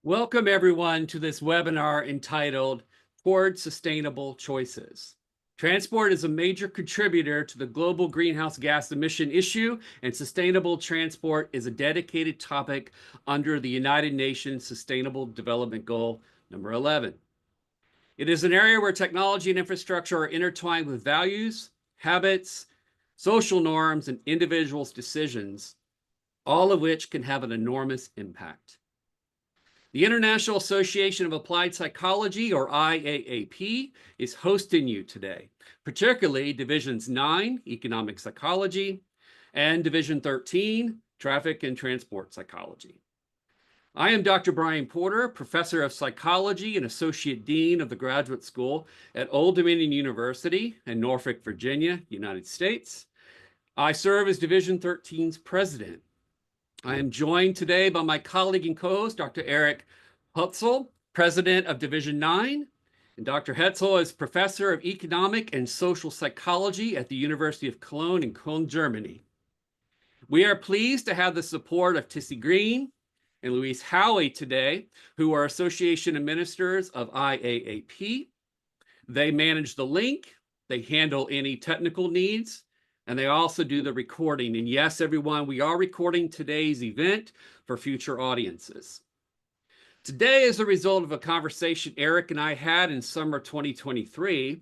Welcome everyone to this webinar entitled Toward Sustainable Choices. Transport is a major contributor to the global greenhouse gas emission issue, and sustainable transport is a dedicated topic under the United Nations Sustainable Development Goal number 11. It is an area where technology and infrastructure are intertwined with values, habits, social norms, and individuals' decisions, all of which can have an enormous impact. The International Association of Applied Psychology, or IAAP, is hosting you today, particularly Divisions 9, Economic Psychology, and Division 13, Traffic and Transport Psychology. I am Dr. Brian Porter, Professor of Psychology and Associate Dean of the Graduate School at Old Dominion University in Norfolk, Virginia, United States. I serve as Division 13's president. I am joined today by my colleague and co-host, Dr. Eric Hetzel, president of Division 9, and Dr. Hetzel is professor of economic and social psychology at the University of Cologne in Cologne, Germany. We are pleased to have the support of Tissy Green and Louise Howie today, who are association administrators of IAAP. They manage the link, they handle any technical needs, and they also do the recording. And yes, everyone, we are recording today's event for future audiences. Today is a result of a conversation Eric and I had in summer 2023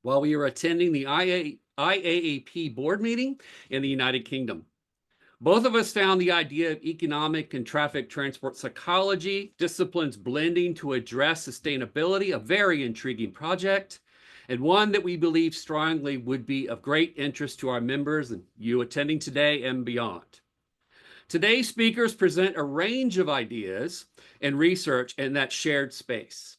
while we were attending the IAAP board meeting in the United Kingdom. Both of us found the idea of economic and traffic transport psychology disciplines blending to address sustainability a very intriguing project, and one that we believe strongly would be of great interest to our members and you attending today and beyond. Today's speakers present a range of ideas and research in that shared space.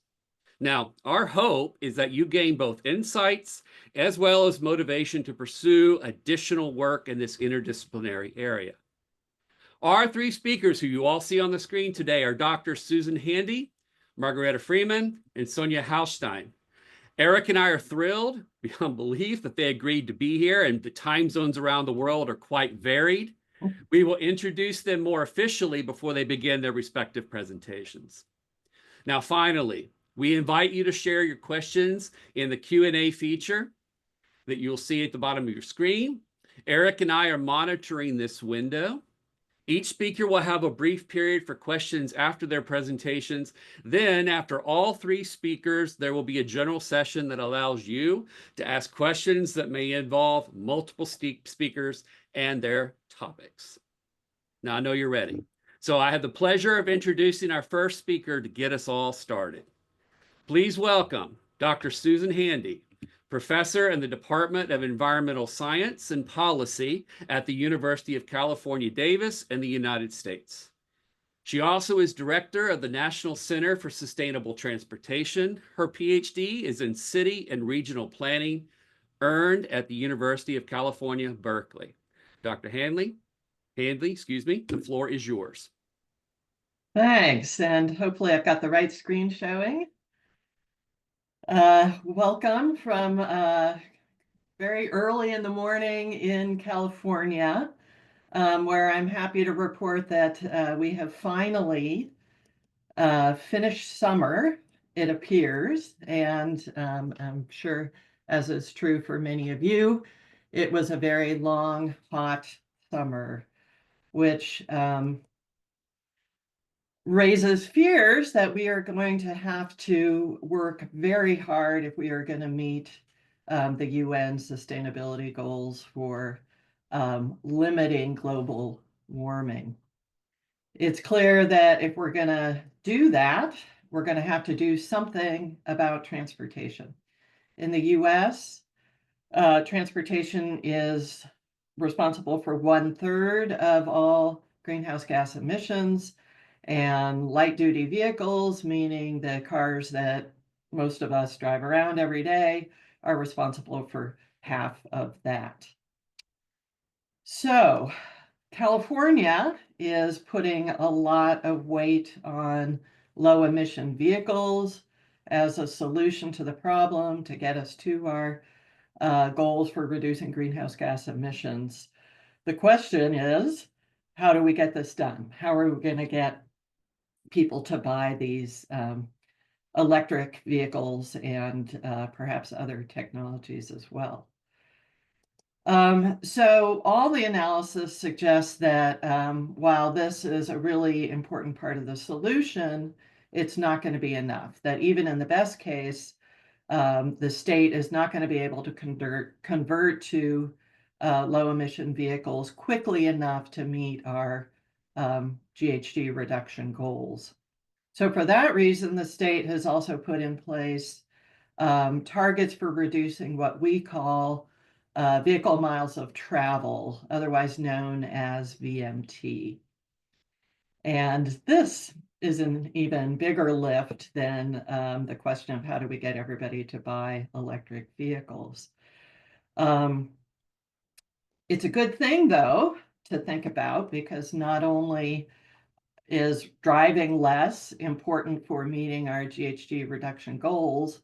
Now, our hope is that you gain both insights as well as motivation to pursue additional work in this interdisciplinary area. Our three speakers who you all see on the screen today are Dr. Susan Handy, Margareta Freeman, and Sonia Haustein. Eric and I are thrilled beyond belief that they agreed to be here, and the time zones around the world are quite varied. We will introduce them more officially before they begin their respective presentations. Now, finally, we invite you to share your questions in the Q&A feature that you'll see at the bottom of your screen. Eric and I are monitoring this window. Each speaker will have a brief period for questions after their presentations. Then, after all three speakers, there will be a general session that allows you to ask questions that may involve multiple speakers and their topics. Now, I know you're ready. So I have the pleasure of introducing our first speaker to get us all started. Please welcome Dr. Susan Handy, professor in the Department of Environmental Science and Policy at the University of California, Davis in the United States. She also is director of the National Center for Sustainable Transportation. Her PhD is in city and regional planning, earned at the University of California, Berkeley. Dr. Handy, the floor is yours. Thanks, and hopefully I've got the right screen showing. Welcome from very early in the morning in California, where I'm happy to report that we have finally finished summer, it appears, and I'm sure, as is true for many of you, it was a very long, hot summer, which raises fears that we are going to have to work very hard if we are going to meet the UN sustainability goals for limiting global warming. It's clear that if we're going to do that, we're going to have to do something about transportation. In the US, transportation is responsible for 1/3 of all greenhouse gas emissions, and light-duty vehicles, meaning the cars that most of us drive around every day, are responsible for half of that. So California is putting a lot of weight on low-emission vehicles as a solution to the problem to get us to our goals for reducing greenhouse gas emissions. The question is, how do we get this done? How are we going to get people to buy these electric vehicles and perhaps other technologies as well. So all the analysis suggests that while this is a really important part of the solution, it's not going to be enough. That even in the best case, the state is not going to be able to convert to low emission vehicles quickly enough to meet our GHG reduction goals. So for that reason, the state has also put in place targets for reducing what we call vehicle miles of travel, otherwise known as VMT. And this is an even bigger lift than the question of how do we get everybody to buy electric vehicles. It's a good thing, though, to think about, because not only is driving less important for meeting our GHG reduction goals,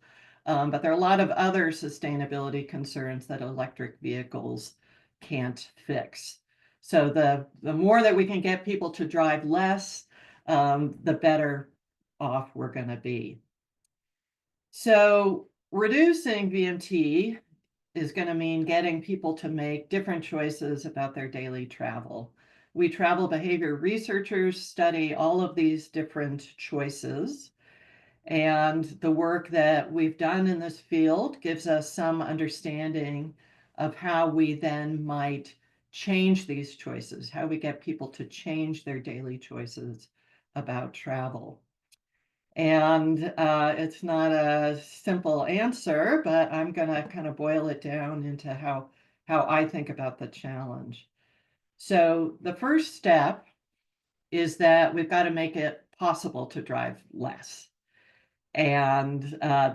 but there are a lot of other sustainability concerns that electric vehicles can't fix. So the more that we can get people to drive less, the better off we're going to be. So reducing VMT is going to mean getting people to make different choices about their daily travel. We travel behavior researchers study all of these different choices, and the work that we've done in this field gives us some understanding of how we then might change these choices, how we get people to change their daily choices about travel. And it's not a simple answer, but I'm going to kind of boil it down into how I think about the challenge. So the first step is that we've got to make it possible to drive less. And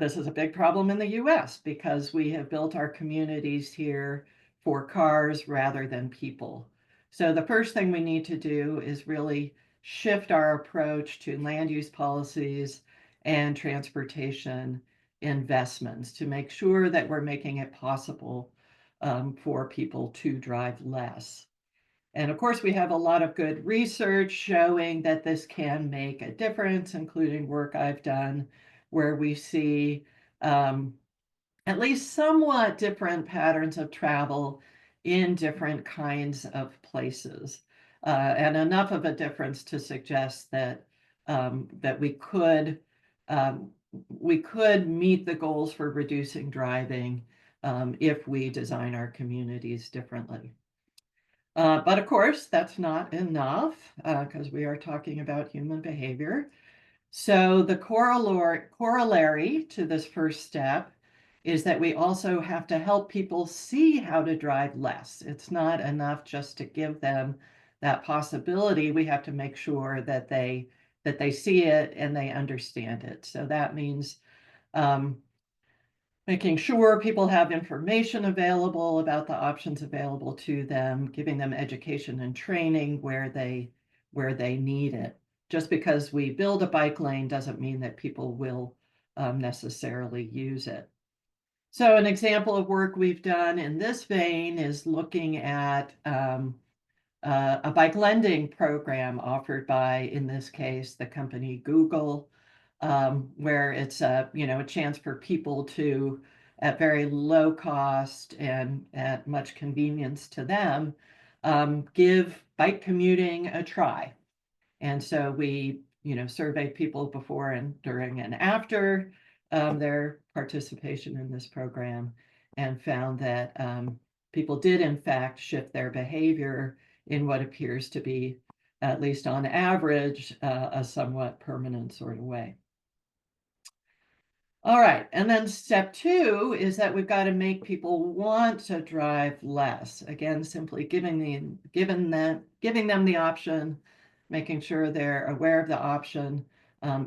this is a big problem in the US because we have built our communities here for cars rather than people. So the first thing we need to do is really shift our approach to land use policies and transportation investments to make sure that we're making it possible for people to drive less. And of course, we have a lot of good research showing that this can make a difference, including work I've done where we see at least somewhat different patterns of travel in different kinds of places, and enough of a difference to suggest that that we could meet the goals for reducing driving if we design our communities differently. But of course, that's not enough because we are talking about human behavior. So the corollary to this first step is that we also have to help people see how to drive less. It's not enough just to give them that possibility. We have to make sure that they see it and they understand it. So that means making sure people have information available about the options available to them, giving them education and training where they need it. Just because we build a bike lane doesn't mean that people will necessarily use it. So an example of work we've done in this vein is looking at a bike lending program offered by, in this case, the company Google, where it's a chance for people to, at very low cost and at much convenience to them, give bike commuting a try. And so we surveyed people before and during and after their participation in this program, and found that people did in fact shift their behavior in what appears to be, at least on average, a somewhat permanent sort of way. All right, and then step 2 is that we've got to make people want to drive less. Again, simply giving them the option, making sure they're aware of the option,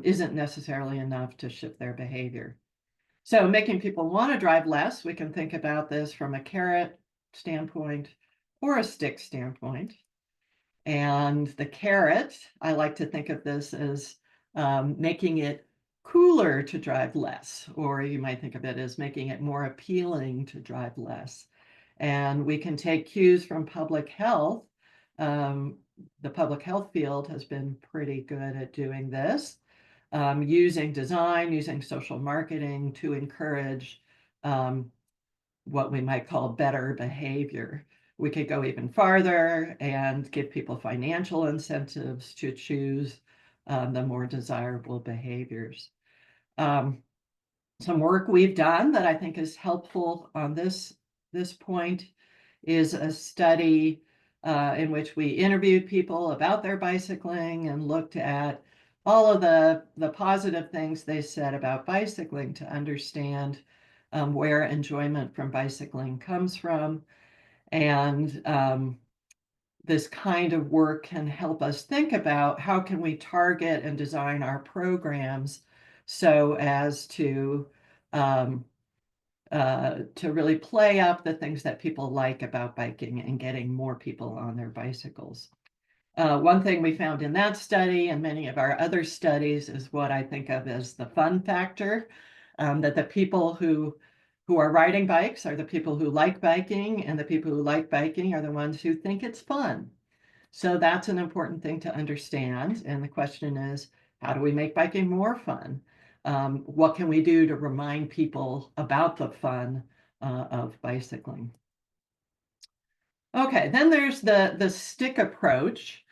isn't necessarily enough to shift their behavior. So making people want to drive less, we can think about this from a carrot standpoint or a stick standpoint. And the carrot, I like to think of this as making it cooler to drive less, or you might think of it as making it more appealing to drive less. And we can take cues from public health the public health field has been pretty good at doing this, using design, using social marketing to encourage what we might call better behavior. We could go even farther and give people financial incentives to choose the more desirable behaviors. Some work we've done that I think is helpful on this point is a study in which we interviewed people about their bicycling and looked at all of the positive things they said about bicycling to understand where enjoyment from bicycling comes from. And this kind of work can help us think about how can we target and design our programs so as to really play up the things that people like about biking and getting more people on their bicycles. One thing we found in that study and many of our other studies is what I think of as the fun factor, that the people who are riding bikes are the people who like biking, and the people who like biking are the ones who think it's fun. So that's an important thing to understand. And the question is, how do we make biking more fun? What can we do to remind people about the fun of bicycling? Okay, then there's the stick approach,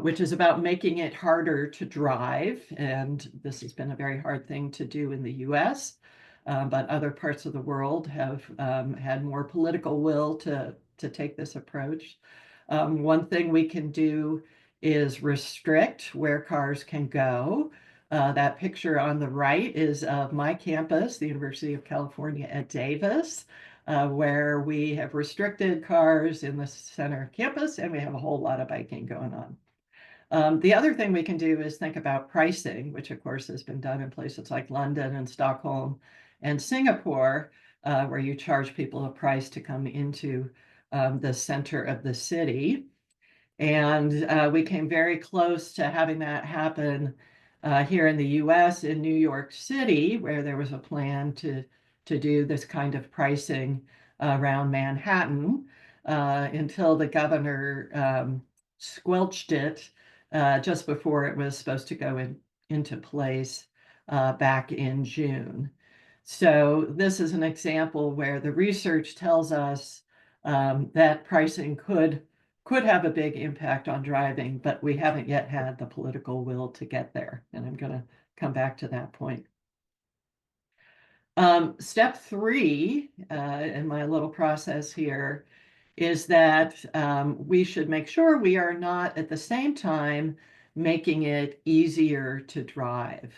which is about making it harder to drive. And this has been a very hard thing to do in the US, but other parts of the world have had more political will to take this approach. One thing we can do is restrict where cars can go. That picture on the right is of my campus, the University of California at Davis, where we have restricted cars in the center of campus, and we have a whole lot of biking going on. The other thing we can do is think about pricing, which of course has been done in places like London and Stockholm and Singapore, where you charge people a price to come into the center of the city. And we came very close to having that happen here in the US, in New York City, where there was a plan to do this kind of pricing around Manhattan until the governor squelched it just before it was supposed to go into place back in June. So this is an example where the research tells us that pricing could have a big impact on driving, but we haven't yet had the political will to get there. And I'm going to come back to that point. Step 3 in my little process here is that we should make sure we are not at the same time making it easier to drive.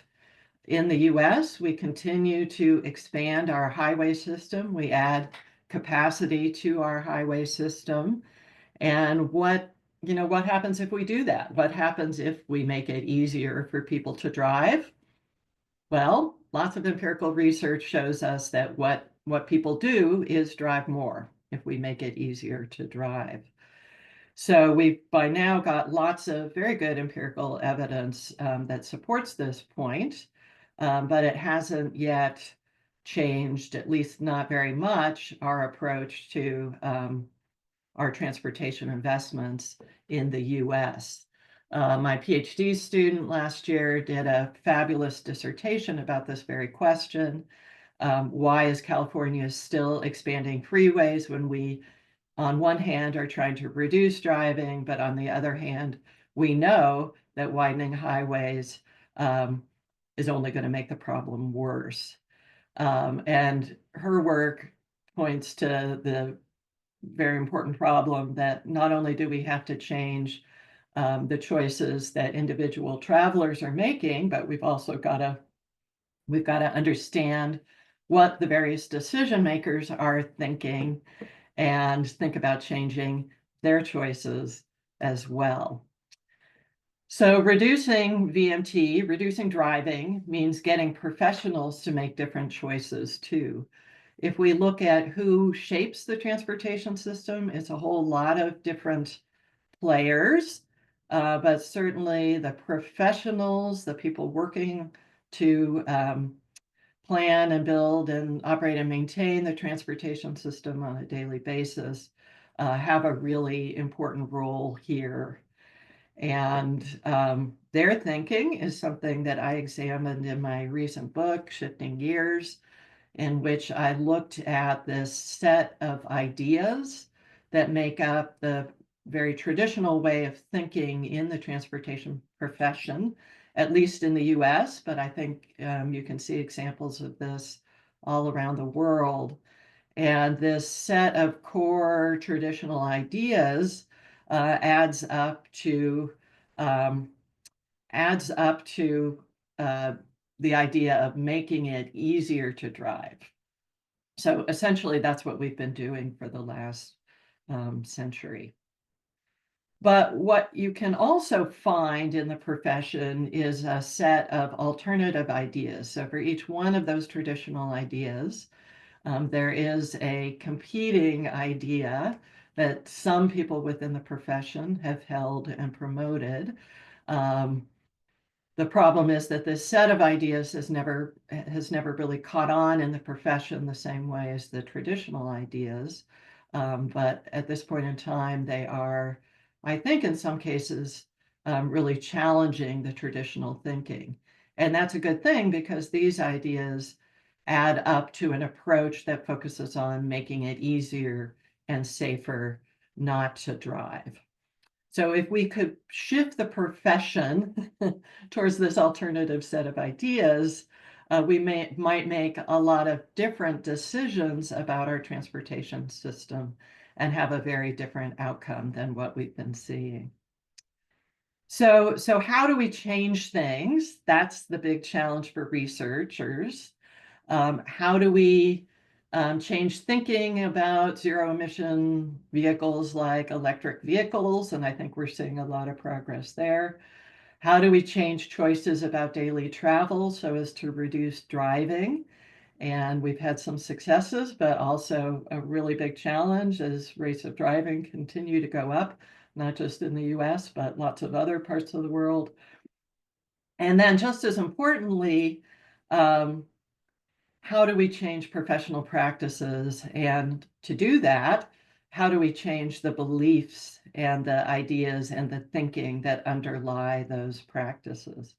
In the US, we continue to expand our highway system. We add capacity to our highway system. And what happens if we do that? What happens if we make it easier for people to drive? Well, lots of empirical research shows us that what people do is drive more if we make it easier to drive. So we've by now got lots of very good empirical evidence that supports this point, but it hasn't yet changed, at least not very much, our approach to our transportation investments in the US. My PhD student last year did a fabulous dissertation about this very question. Why is California still expanding freeways when we, on one hand, are trying to reduce driving, but on the other hand, we know that widening highways is only going to make the problem worse. And her work points to the very important problem that not only do we have to change the choices that individual travelers are making, but we've got to understand what the various decision makers are thinking and think about changing their choices as well. So reducing VMT, reducing driving, means getting professionals to make different choices too. If we look at who shapes the transportation system, it's a whole lot of different players, but certainly the professionals, the people working to plan and build and operate and maintain the transportation system on a daily basis have a really important role here. And their thinking is something that I examined in my recent book, Shifting Gears, in which I looked at this set of ideas that make up the very traditional way of thinking in the transportation profession, at least in the US, but I think you can see examples of this all around the world. And this set of core traditional ideas adds up to um, adds up to the idea of making it easier to drive. So essentially, that's what we've been doing for the last century. But what you can also find in the profession is a set of alternative ideas. So for each one of those traditional ideas, there is a competing idea that some people within the profession have held and promoted. The problem is that this set of ideas has never really caught on in the profession the same way as the traditional ideas. But at this point in time, they are, I think in some cases, really challenging the traditional thinking. And that's a good thing because these ideas add up to an approach that focuses on making it easier and safer not to drive. So if we could shift the profession towards this alternative set of ideas, we might make a lot of different decisions about our transportation system and have a very different outcome than what we've been seeing. So how do we change things? That's the big challenge for researchers. How do we change thinking about zero emission vehicles like electric vehicles? And I think we're seeing a lot of progress there. How do we change choices about daily travel so as to reduce driving? And we've had some successes, but also a really big challenge as rates of driving continue to go up, not just in the US, but lots of other parts of the world. And then just as importantly, how do we change professional practices? And to do that, how do we change the beliefs and the ideas and the thinking that underlie those practices?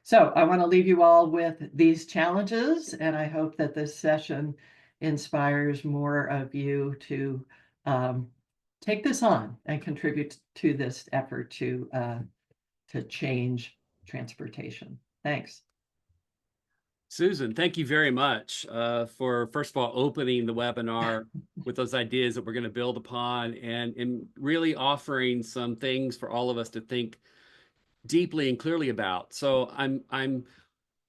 So I want to leave you all with these challenges, and I hope that this session inspires more of you to take this on and contribute to this effort to change transportation. Thanks. Susan, thank you very much for, first of all, opening the webinar with those ideas that we're going to build upon and really offering some things for all of us to think deeply and clearly about. So I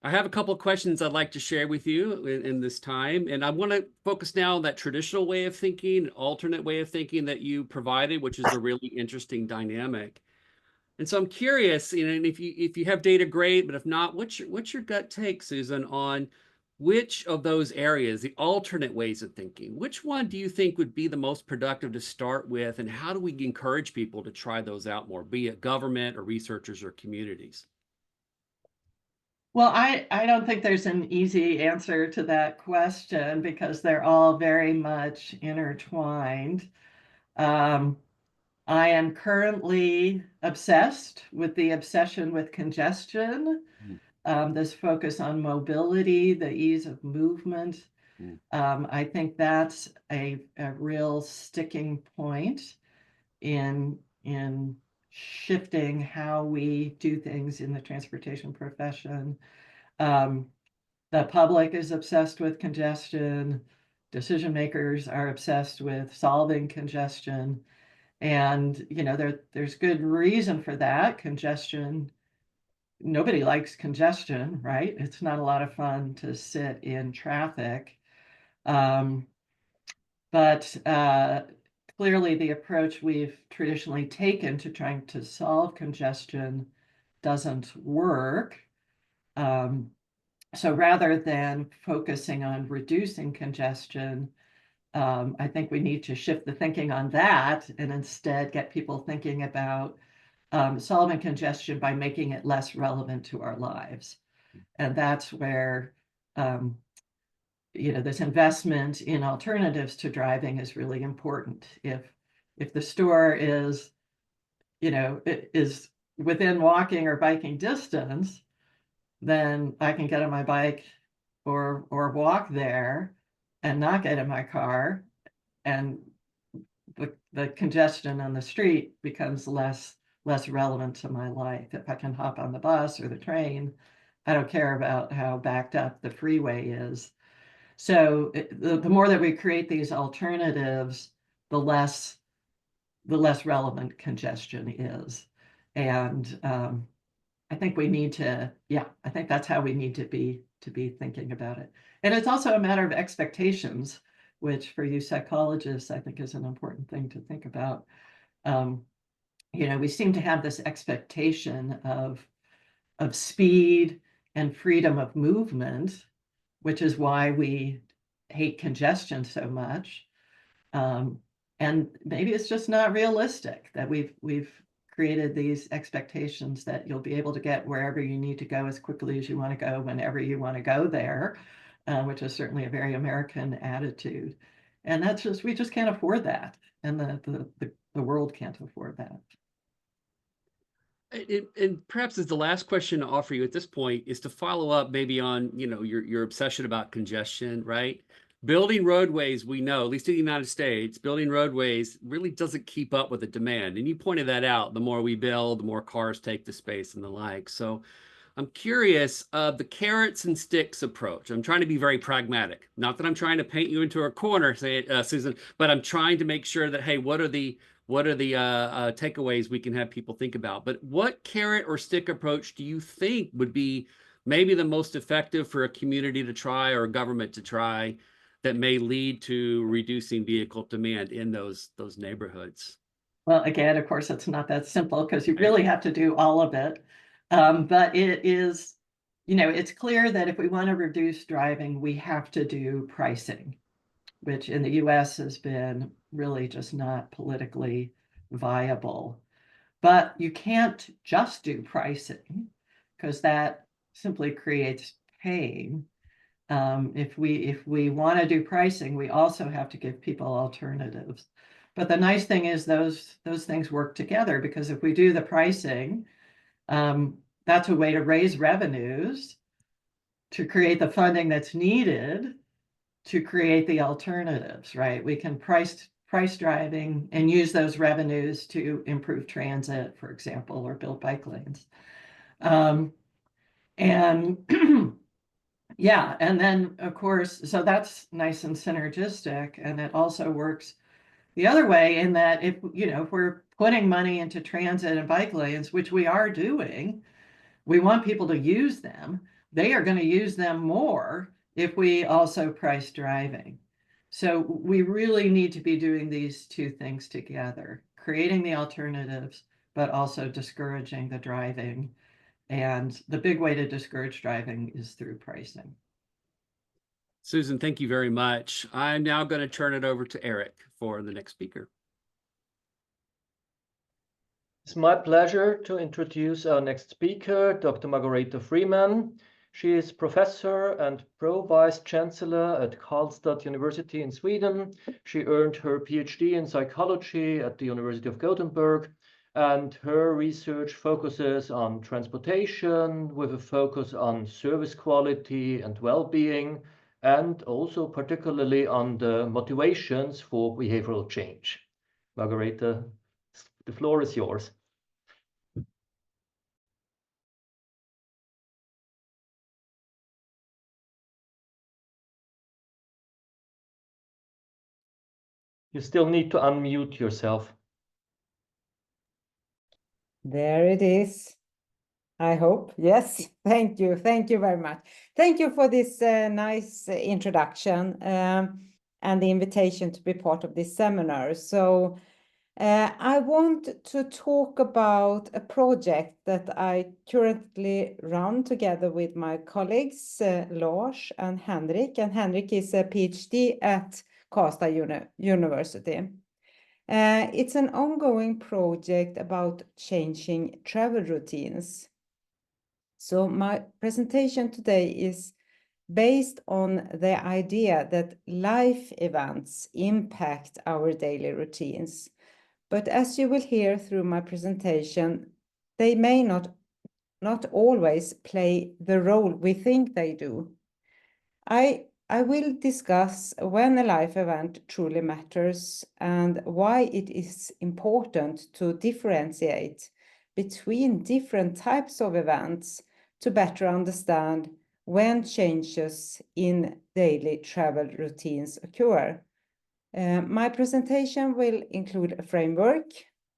have a couple of questions I'd like to share with you in this time, and I want to focus now on that traditional way of thinking, alternate way of thinking that you provided, which is a really interesting dynamic. And so I'm curious, and if you have data, great, but if not, what's your gut take, Susan, on which of those areas, the alternate ways of thinking, which one do you think would be the most productive to start with, and how do we encourage people to try those out more, be it government or researchers or communities? Well, I don't think there's an easy answer to that question because they're all very much intertwined. Um, I am currently obsessed with the obsession with congestion, Mm. this focus on mobility, the ease of movement. Mm. I think that's a real sticking point in shifting how we do things in the transportation profession. The public is obsessed with congestion. Decision makers are obsessed with solving congestion. And, you know, there's good reason for that. Congestion, nobody likes congestion, right? It's not a lot of fun to sit in traffic. But clearly the approach we've traditionally taken to trying to solve congestion doesn't work. So rather than focusing on reducing congestion, I think we need to shift the thinking on that and instead get people thinking about solving congestion by making it less relevant to our lives. And that's where this investment in alternatives to driving is really important. If the store is within walking or biking distance, then I can get on my bike or walk there and not get in my car, and the congestion on the street becomes less relevant to my life. If I can hop on the bus or the train, I don't care about how backed up the freeway is. So the more that we create these alternatives, the less relevant congestion is. And I think we need to, I think that's how we need to be thinking about it. And it's also a matter of expectations, which for you psychologists, I think is an important thing to think about. You know, we seem to have this expectation of speed and freedom of movement, which is why we hate congestion so much. And maybe it's just not realistic that we've created these expectations that you'll be able to get wherever you need to go as quickly as you want to go, whenever you want to go there, which is certainly a very American attitude. And that's just, we just can't afford that. And the world can't afford that. And perhaps as the last question to offer you at this point is to follow up maybe on, you know, your obsession about congestion, right? Building roadways, we know, at least in the United States, building roadways really doesn't keep up with the demand. And you pointed that out. The more we build, the more cars take the space and the like. So I'm curious of the carrots and sticks approach. I'm trying to be very pragmatic. Not that I'm trying to paint you into a corner, say, Susan, but I'm trying to make sure that, hey, what are the takeaways we can have people think about? But what carrot or stick approach do you think would be maybe the most effective for a community to try or a government to try that may lead to reducing vehicle demand in those neighborhoods? Well, again, of course, it's not that simple because you really have to do all of it. But it is, you know, it's clear that if we want to reduce driving, we have to do pricing, which in the US has been really just not politically viable. But you can't just do pricing because that simply creates pain. If we want to do pricing, we also have to give people alternatives. But the nice thing is those things work together, because if we do the pricing, that's a way to raise revenues, to create the funding that's needed to create the alternatives, right? We can price driving and use those revenues to improve transit, for example, or build bike lanes. And yeah, and then of course, so that's nice and synergistic, and it also works the other way in that if we're putting money into transit and bike lanes, which we are doing, we want people to use them. They are going to use them more if we also price driving. So we really need to be doing these two things together, creating the alternatives, but also discouraging the driving. And the big way to discourage driving is through pricing. Susan, thank you very much. I'm now going to turn it over to Eric for the next speaker. It's my pleasure to introduce our next speaker, Dr. Margareta Freeman. She is professor and pro-vice chancellor at Karlstad University in Sweden. She earned her PhD in psychology at the University of Gothenburg, and her research focuses on transportation with a focus on service quality and well-being, and also particularly on the motivations for behavioral change. Margareta, the floor is yours. You still need to unmute yourself. There it is. I hope. Yes. Thank you. Thank you very much. Thank you for this nice introduction and the invitation to be part of this seminar. So I want to talk about a project that I currently run together with my colleagues, Lars and Henrik. And Henrik is a PhD at Karlstad University. It's an ongoing project about changing travel routines. So my presentation today is based on the idea that life events impact our daily routines. But as you will hear through my presentation, they may not always play the role we think they do. I will discuss when a life event truly matters and why it is important to differentiate between different types of events to better understand when changes in daily travel routines occur. My presentation will include a framework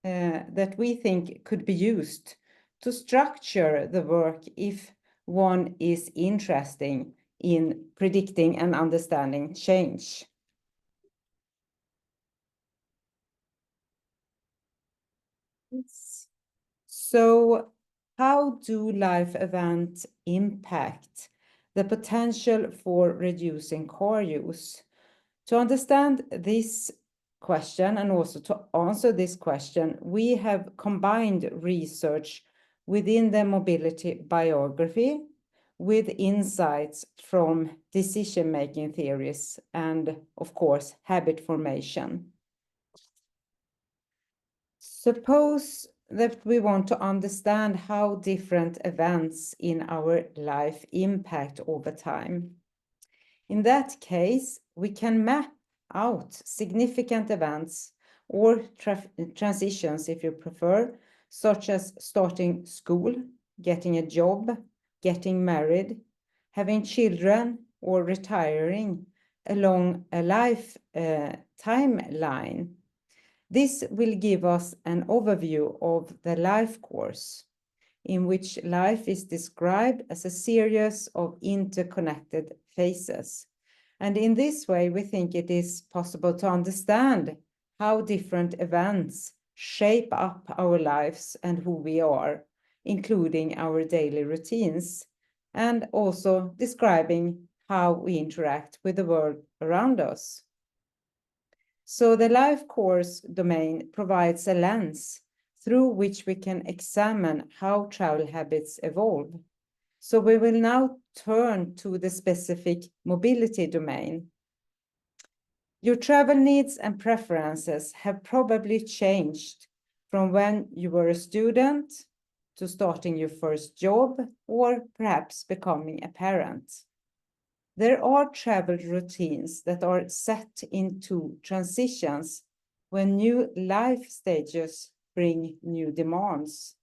that we think could be used to structure the work if one is interested in predicting and understanding change. So, how do life events impact the potential for reducing car use? To understand this question and also to answer this question, we have combined research within the mobility biography with insights from decision-making theories and, of course, habit formation. Suppose that we want to understand how different events in our life impact over time. In that case, we can map out significant events or transitions, if you prefer, such as starting school, getting a job, getting married, having children, or retiring along a life timeline. This will give us an overview of the life course, in which life is described as a series of interconnected phases. And in this way, we think it is possible to understand how different events shape up our lives and who we are, including our daily routines, and also describing how we interact with the world around us. So the life course domain provides a lens through which we can examine how travel habits evolve. So we will now turn to the specific mobility domain. Your travel needs and preferences have probably changed from when you were a student to starting your first job or perhaps becoming a parent. There are travel routines that are set into transitions when new life stages bring new demands.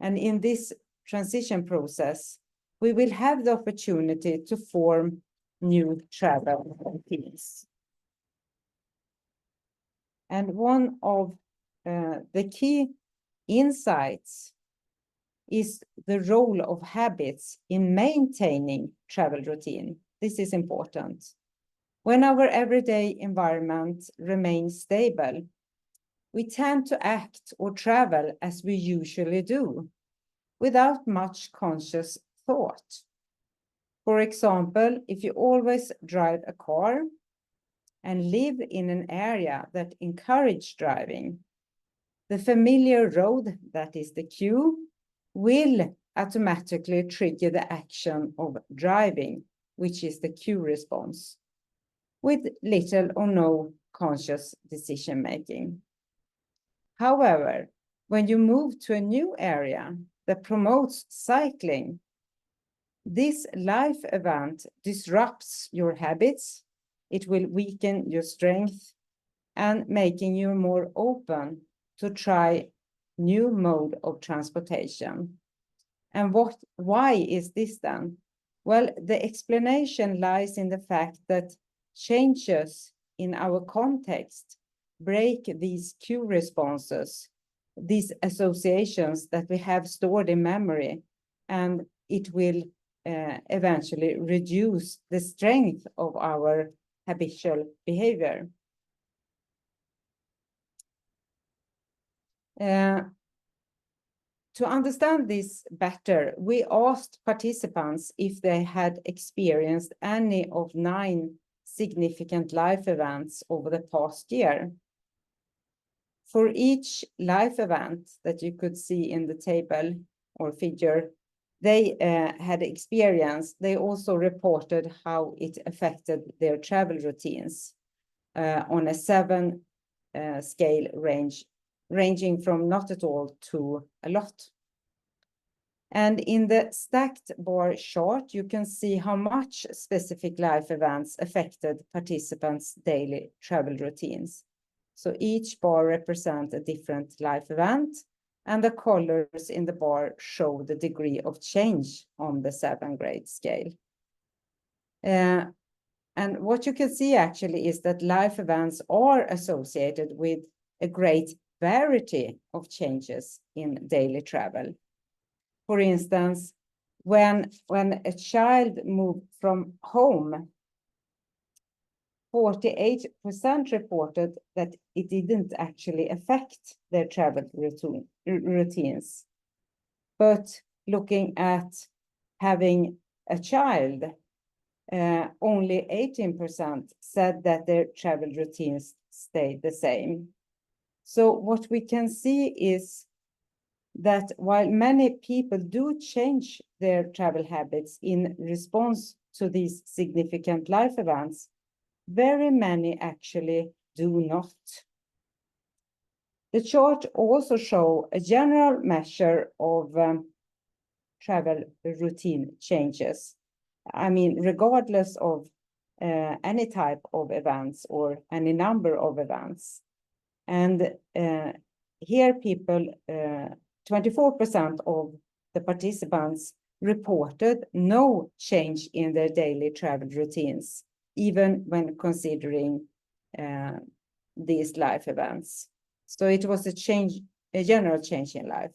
And in this transition process, we will have the opportunity to form new travel routines. And one of the key insights is the role of habits in maintaining travel routine. This is important. When our everyday environment remains stable, we tend to act or travel as we usually do, without much conscious thought. For example, if you always drive a car and live in an area that encourages driving, the familiar road, that is the queue, will automatically trigger the action of driving, which is the cue response, with little or no conscious decision making. However, when you move to a new area that promotes cycling, this life event disrupts your habits. It will weaken your strength and making you more open to try new mode of transportation. And why is this then? Well, the explanation lies in the fact that changes in our context break these cue responses, these associations that we have stored in memory, and it will eventually reduce the strength of our habitual behavior. To understand this better, we asked participants if they had experienced any of 9 significant life events over the past year. For each life event that you could see in the table or figure they had experienced, they also reported how it affected their travel routines on a 7 scale range, ranging from not at all to a lot. And in the stacked bar chart, you can see how much specific life events affected participants' daily travel routines. So each bar represents a different life event, and the colors in the bar show the degree of change on the 7-grade scale. And what you can see actually is that life events are associated with a great variety of changes in daily travel. For instance, when a child moved from home, 48% reported that it didn't actually affect their travel routines. But looking at having a child, only 18% said that their travel routines stayed the same. So what we can see is that while many people do change their travel habits in response to these significant life events, very many actually do not. The chart also shows a general measure of travel routine changes. I mean, regardless of any type of events or any number of events. And here people, 24% of the participants reported no change in their daily travel routines, even when considering these life events. So it was a general change in life.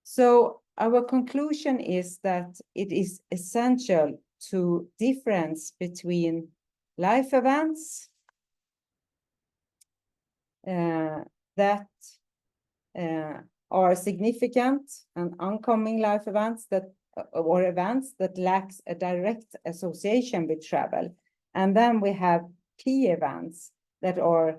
So our conclusion is that it is essential to difference between life events that are significant and oncoming life events that or events that lacks a direct association with travel. And then we have key events that are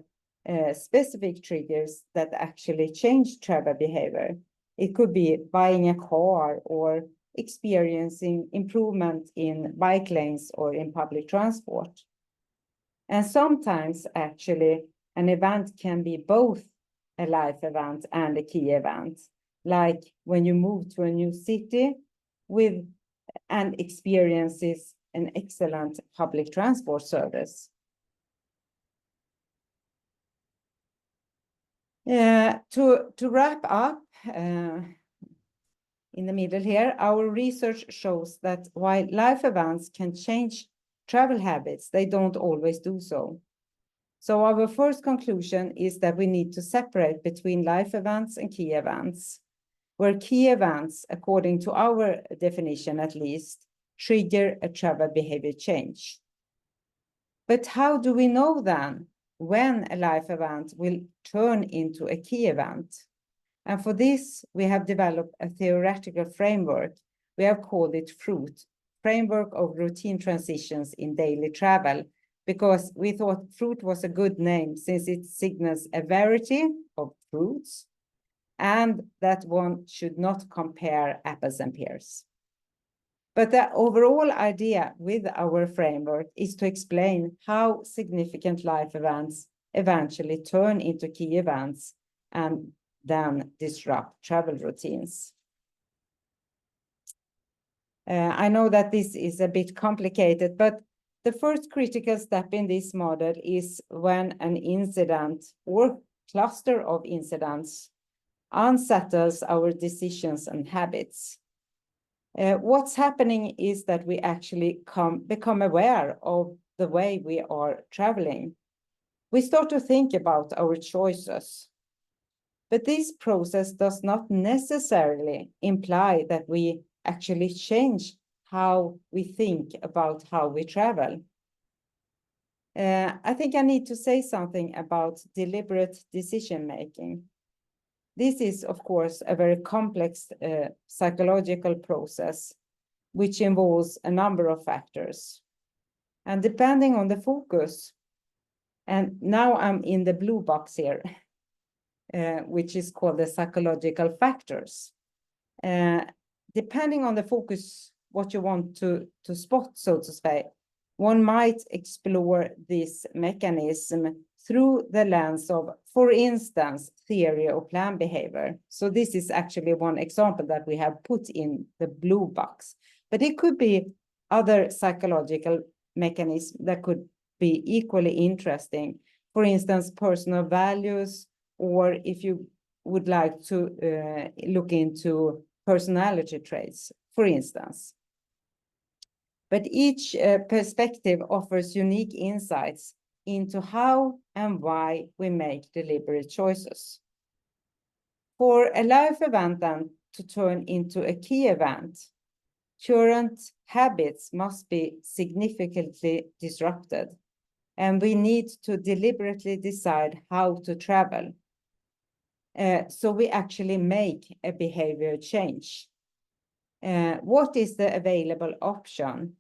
specific triggers that actually change travel behavior. It could be buying a car or experiencing improvement in bike lanes or in public transport. And sometimes actually an event can be both a life event and a key event, like when you move to a new city and experiences an excellent public transport service. To wrap up, in the middle here, our research shows that while life events can change travel habits, they don't always do so. So our first conclusion is that we need to separate between life events and key events, where key events, according to our definition at least, trigger a travel behavior change. But how do we know then when a life event will turn into a key event? And for this, we have developed a theoretical framework. We have called it FRUIT, Framework of Routine Transitions in Daily Travel, because we thought FRUIT was a good name since it signals a variety of fruits and that one should not compare apples and pears. But the overall idea with our framework is to explain how significant life events eventually turn into key events and then disrupt travel routines. I know that this is a bit complicated, but the first critical step in this model is when an incident or cluster of incidents unsettles our decisions and habits. What's happening is that we actually become aware of the way we are traveling. We start to think about our choices. But this process does not necessarily imply that we actually change how we think about how we travel. I think I need to say something about deliberate decision-making. This is, of course, a very complex psychological process, which involves a number of factors. And depending on the focus, and now I'm in the blue box here, which is called the psychological factors. Depending on the focus, what you want to spot, so to say, one might explore this mechanism through the lens of, for instance, theory of planned behavior. So this is actually one example that we have put in the blue box, but it could be other psychological mechanisms that could be equally interesting. For instance, personal values, or if you would like to look into personality traits, for instance. But each perspective offers unique insights into how and why we make deliberate choices. For a life event then to turn into a key event, current habits must be significantly disrupted, and we need to deliberately decide how to travel. So we actually make a behavior change. What is the available option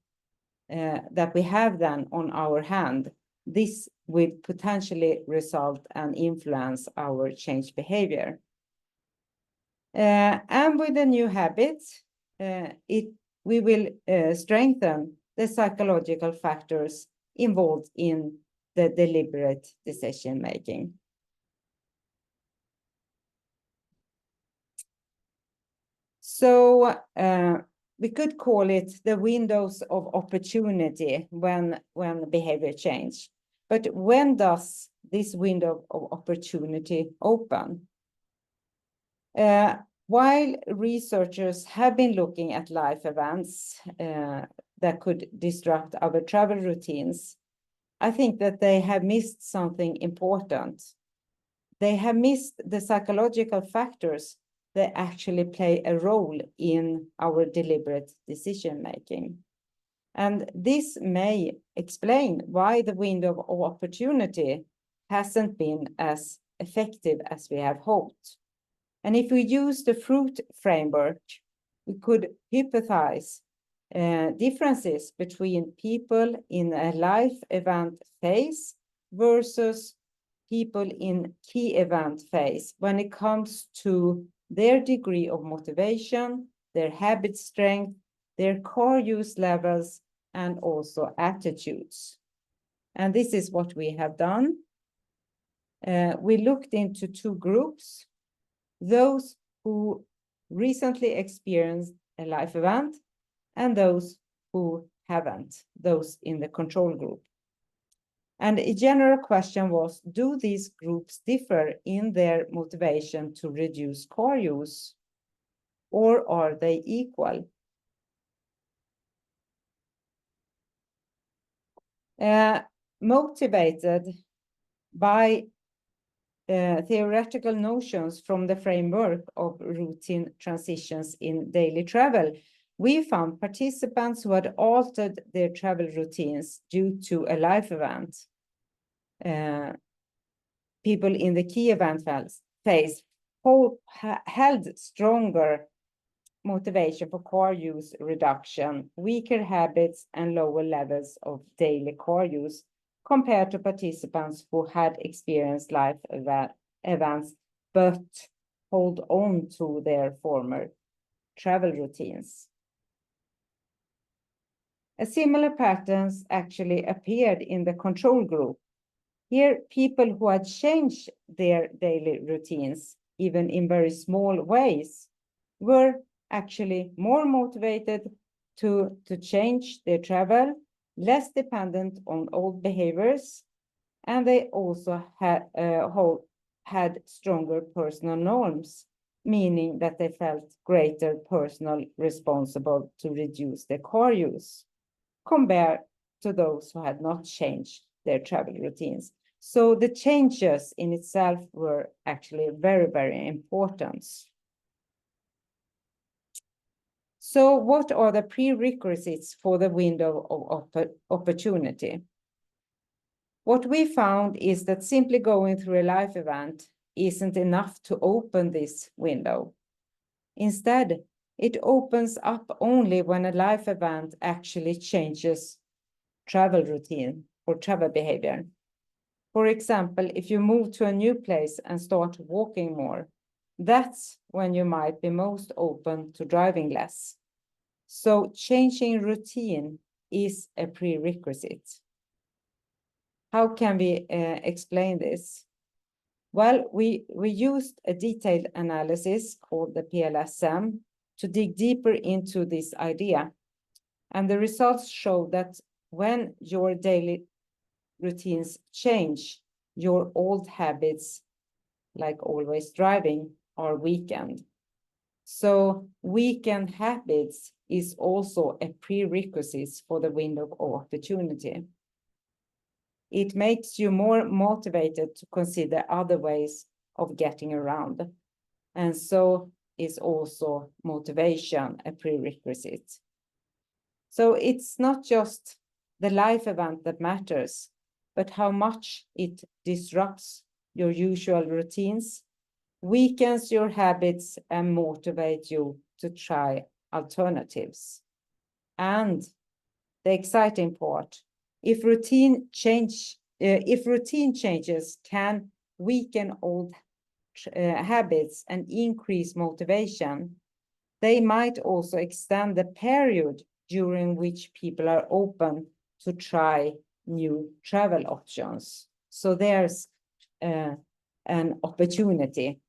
that we have then on our hand? This will potentially result and influence our change behavior. And with the new habits, we will strengthen the psychological factors involved in the deliberate decision making. So we could call it the windows of opportunity when behavior change. But when does this window of opportunity open? While researchers have been looking at life events that could disrupt our travel routines, I think that they have missed something important. They have missed the psychological factors that actually play a role in our deliberate decision making. And this may explain why the window of opportunity hasn't been as effective as we have hoped. And if we use the fruit framework, we could hypothesize differences between people in a life event phase versus people in key event phase when it comes to their degree of motivation, their habit strength, their core use levels, and also attitudes. And this is what we have done. We looked into two groups, those who recently experienced a life event and those who haven't, those in the control group. And a general question was, do these groups differ in their motivation to reduce car use, or are they equal? Motivated by theoretical notions from the framework of routine transitions in daily travel, we found participants who had altered their travel routines due to a life event. People in the key event phase held stronger motivation for car use reduction, weaker habits, and lower levels of daily car use compared to participants who had experienced life events but hold on to their former travel routines. A similar patterns actually appeared in the control group. Here, people who had changed their daily routines, even in very small ways, were actually more motivated to change their travel, less dependent on old behaviors, and they also had stronger personal norms, meaning that they felt greater personal responsible to reduce their car use, compared to those who had not changed their travel routines. So the changes in itself were actually very, very important. So what are the prerequisites for the window of opportunity? What we found is that simply going through a life event isn't enough to open this window. Instead, it opens up only when a life event actually changes travel routine or travel behavior. For example, if you move to a new place and start walking more, that's when you might be most open to driving less. So changing routine is a prerequisite. How can we explain this? Well, we used a detailed analysis called the PLSM to dig deeper into this idea. And the results show that when your daily routines change, your old habits, like always driving, are weakened. So weakened habits is also a prerequisite for the window of opportunity. It makes you more motivated to consider other ways of getting around. And so is also motivation a prerequisite. So it's not just the life event that matters, but how much it disrupts your usual routines, weakens your habits, and motivates you to try alternatives. And the exciting part, if routine changes can weaken old habits and increase motivation, they might also extend the period during which people are open to try new travel options. So there's an opportunity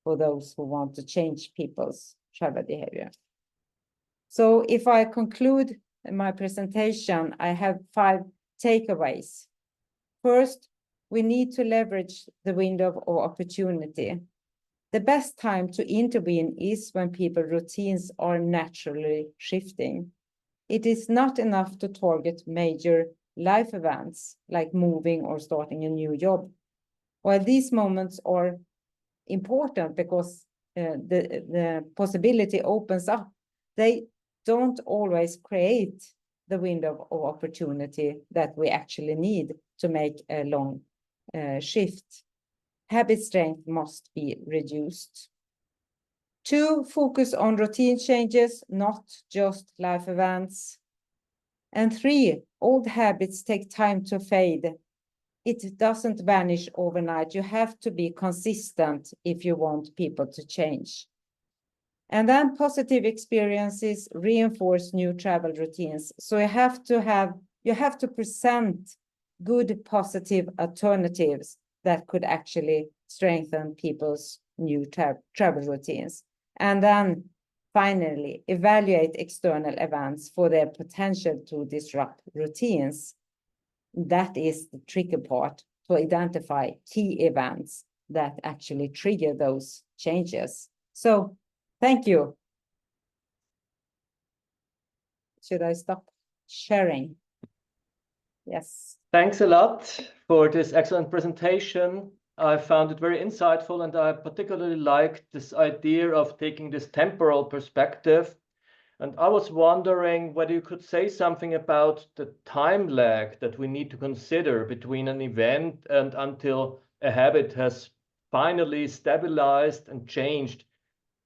for those who want to change people's travel behavior. So if I conclude my presentation, I have 5 takeaways. First, we need to leverage the window of opportunity. The best time to intervene is when people's routines are naturally shifting. It is not enough to target major life events like moving or starting a new job. While these moments are important because the possibility opens up, they don't always create the window of opportunity that we actually need to make a long shift. Habit strength must be reduced. 2, focus on routine changes, not just life events. And 3, old habits take time to fade. It doesn't vanish overnight. You have to be consistent if you want people to change. And then positive experiences reinforce new travel routines. So you have to present good positive alternatives that could actually strengthen people's new travel routines. And then finally, evaluate external events for their potential to disrupt routines. That is the tricky part, to identify key events that actually trigger those changes. So thank you. Should I stop sharing? Yes. Thanks a lot for this excellent presentation. I found it very insightful, and I particularly liked this idea of taking this temporal perspective. And I was wondering whether you could say something about the time lag that we need to consider between an event and until a habit has finally stabilized and changed.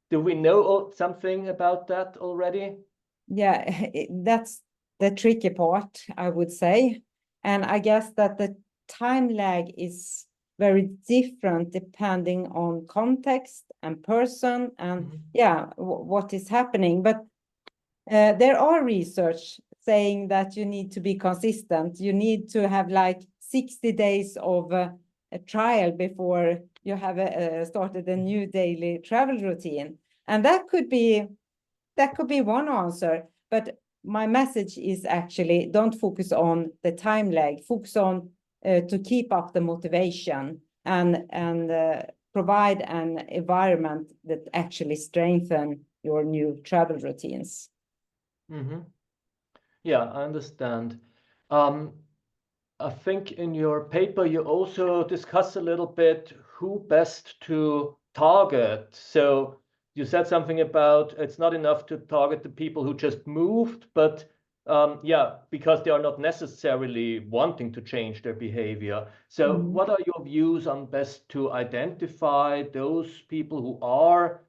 Do we know something about that already? Yeah, that's the tricky part, I would say. And I guess that the time lag is very different depending on context and person and what is happening. But there are research saying that you need to be consistent. You need to have like 60 days of a trial before you have started a new daily travel routine. And that could be one answer. But my message is actually don't focus on the time lag, focus on to keep up the motivation and provide an environment that actually strengthen your new travel routines. Mm-hmm. Yeah, I understand. I think in your paper you also discuss a little bit who best to target. So you said something about it's not enough to target the people who just moved, but because they are not necessarily wanting to change their behavior. So what are your views on best to identify those people who are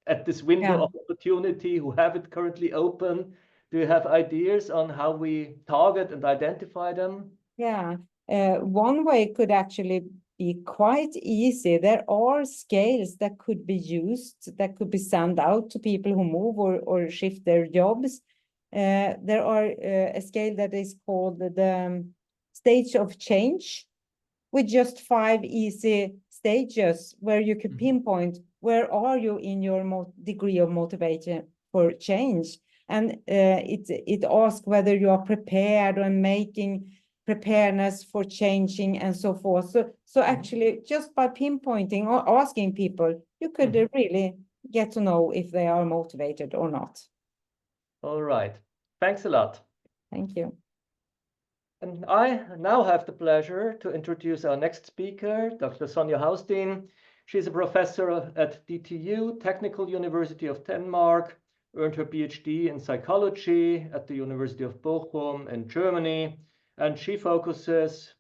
at this window of opportunity, who have it currently open? Do you have ideas on how we target and identify them? Yeah, one way could actually be quite easy. There are scales that could be used, that could be sent out to people who move or shift their jobs. There are a scale that is called the stage of change with just 5 easy stages where you could pinpoint where are you in your degree of motivation for change. And it asks whether you are prepared and making preparedness for changing and so forth. So actually, just by pinpointing or asking people, you could really get to know if they are motivated or not. All right. Thanks a lot. Thank you. And I now have the pleasure to introduce our next speaker, Dr. Sonja Haustein. She's a professor at DTU, Technical University of Denmark, earned her PhD in psychology at the University of Bochum in Germany, and she focuses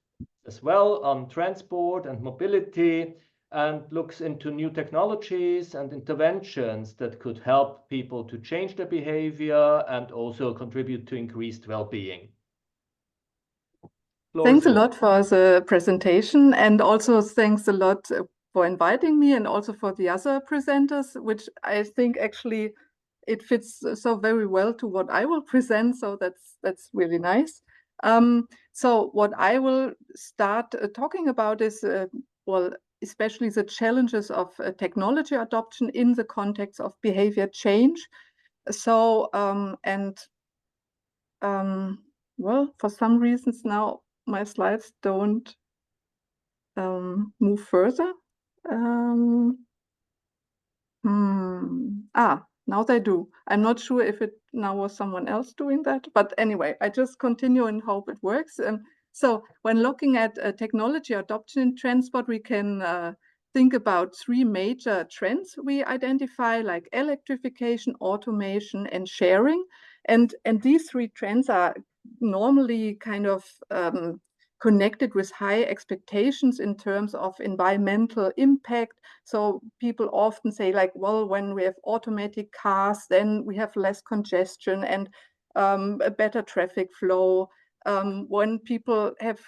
as well on transport and mobility and looks into new technologies and interventions that could help people to change their behavior and also contribute to increased well-being. Thanks a lot for the presentation, and also thanks a lot for inviting me, and also for the other presenters, which I think actually it fits so very well to what I will present. So that's really nice. So what I will start talking about is, well, especially the challenges of technology adoption in the context of behavior change. So, well, for some reasons now, my slides don't move further. Now they do. I'm not sure if it now was someone else doing that, but anyway, I just continue and hope it works. So when looking at technology adoption in transport, we can think about 3 major trends we identify, like electrification, automation, and sharing. And these 3 trends are normally kind of connected with high expectations in terms of environmental impact. So people often say, like, well, when we have automatic cars, then we have less congestion and a better traffic flow. When people have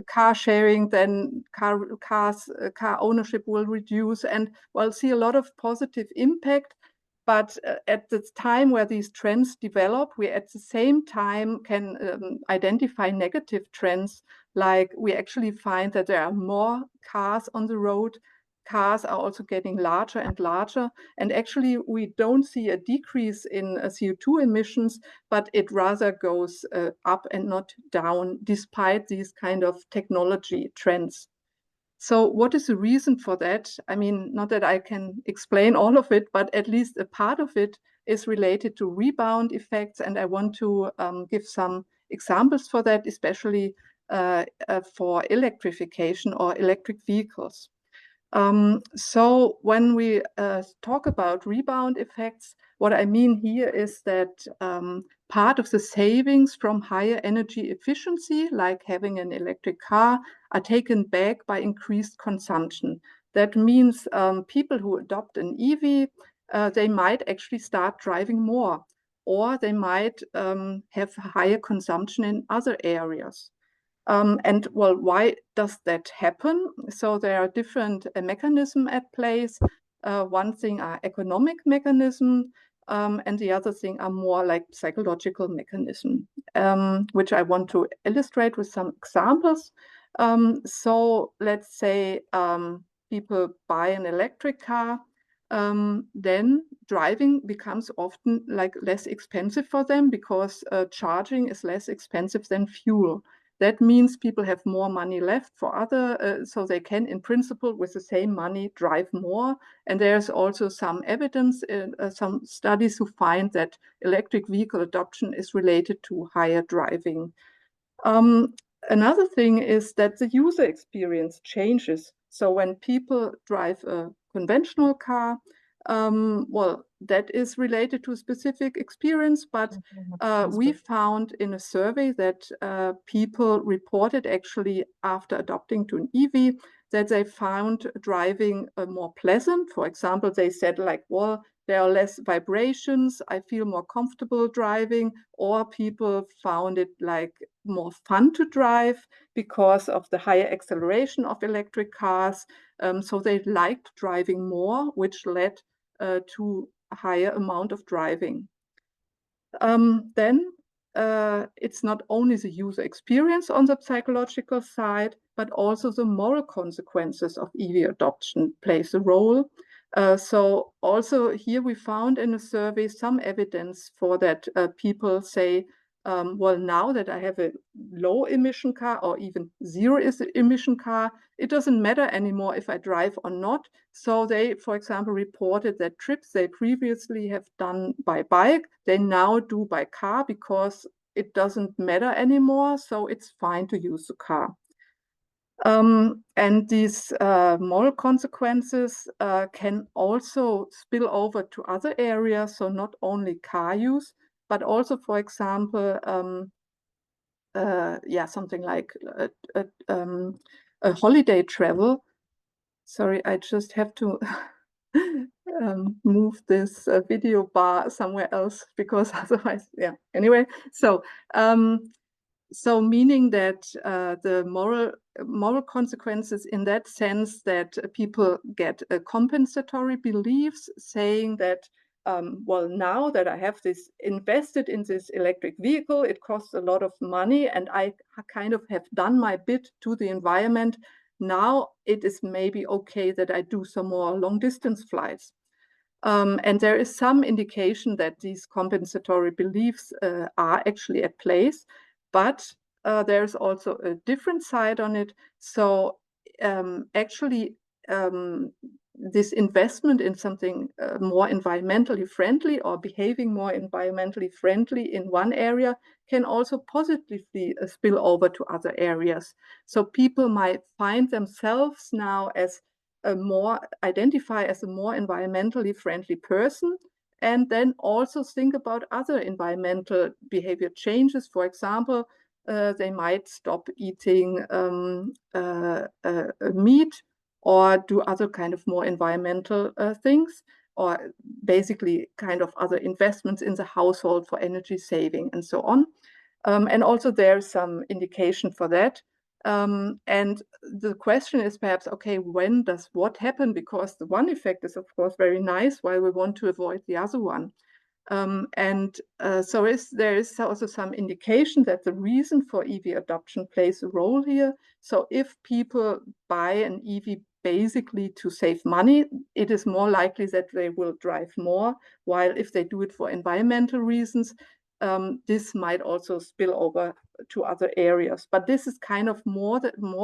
car sharing, then car ownership will reduce, and we'll see a lot of positive impact. But at the time where these trends develop, we at the same time can identify negative trends. Like, we actually find that there are more cars on the road. Cars are also getting larger and larger. And actually, we don't see a decrease in CO2 emissions, but it rather goes up and not down, despite these kind of technology trends. So what is the reason for that? I mean, not that I can explain all of it, but at least a part of it is related to rebound effects. And I want to give some examples for that, especially for electrification or electric vehicles. So when we talk about rebound effects, what I mean here is that part of the savings from higher energy efficiency, like having an electric car, are taken back by increased consumption. That means people who adopt an EV, they might actually start driving more, or they might have higher consumption in other areas. And well, why does that happen? So there are different mechanisms at place. One thing are economic mechanisms, and the other thing are more like psychological mechanisms, which I want to illustrate with some examples. So let's say people buy an electric car, then driving becomes often like less expensive for them because charging is less expensive than fuel. That means people have more money left for other, so they can, in principle, with the same money, drive more. And there's also some evidence, some studies who find that electric vehicle adoption is related to higher driving. Another thing is that the user experience changes. So when people drive a conventional car, well, that is related to a specific experience, but we found in a survey that people reported actually after adopting to an EV that they found driving more pleasant. For example, they said, like, well, there are less vibrations, I feel more comfortable driving, or people found it like more fun to drive because of the higher acceleration of electric cars. So they liked driving more, which led to a higher amount of driving. Then it's not only the user experience on the psychological side, but also the moral consequences of EV adoption plays a role. So also here we found in a survey some evidence for that. People say, well, now that I have a low emission car or even zero emission car, it doesn't matter anymore if I drive or not. So they, for example, reported that trips they previously have done by bike, they now do by car because it doesn't matter anymore. So it's fine to use the car. And these moral consequences can also spill over to other areas. So not only car use, but also, for example, something like a holiday travel. Sorry, I just have to move this video bar somewhere else because otherwise, yeah. Anyway, so meaning that the moral consequences in that sense that people get compensatory beliefs saying that well, now that I have this invested in this electric vehicle, it costs a lot of money and I kind of have done my bit to the environment. Now it is maybe okay that I do some more long distance flights. And there is some indication that these compensatory beliefs are actually at place, but there's also a different side on it. So actually, this investment in something more environmentally friendly or behaving more environmentally friendly in one area can also positively spill over to other areas. So people might find themselves now as identify as a more environmentally friendly person, and then also think about other environmental behavior changes. For example, they might stop eating meat or do other kind of more environmental things, or basically kind of other investments in the household for energy saving and so on. And also there's some indication for that. And the question is perhaps, okay, when does what happen? Because the one effect is, of course, very nice, while we want to avoid the other one. So there is also some indication that the reason for EV adoption plays a role here. So if people buy an EV basically to save money, it is more likely that they will drive more, while if they do it for environmental reasons, this might also spill over to other areas. But this is kind of more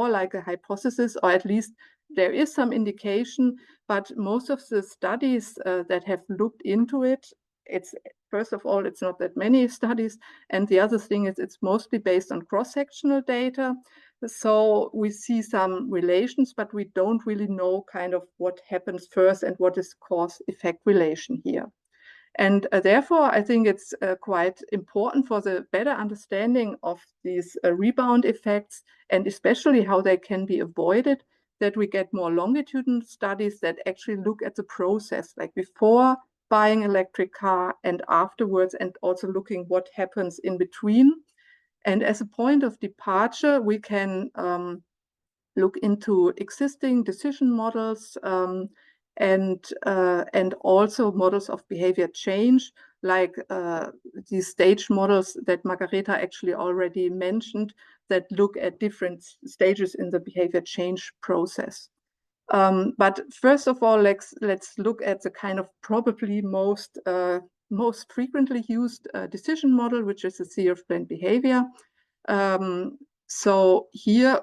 like a hypothesis, or at least there is some indication. But most of the studies that have looked into it, it's first of all, it's not that many studies, and the other thing is it's mostly based on cross-sectional data. So we see some relations, but we don't really know kind of what happens first and what is cause-effect relation here. And therefore, I think it's quite important for the better understanding of these rebound effects, and especially how they can be avoided, that we get more longitudinal studies that actually look at the process, like before buying electric car and afterwards, and also looking what happens in between. And as a point of departure, we can look into existing decision models and also models of behavior change, like these stage models that Margareta actually already mentioned, that look at different stages in the behavior change process. But first of all, let's look at the kind of probably most frequently used decision model, which is the theory of planned behavior. So here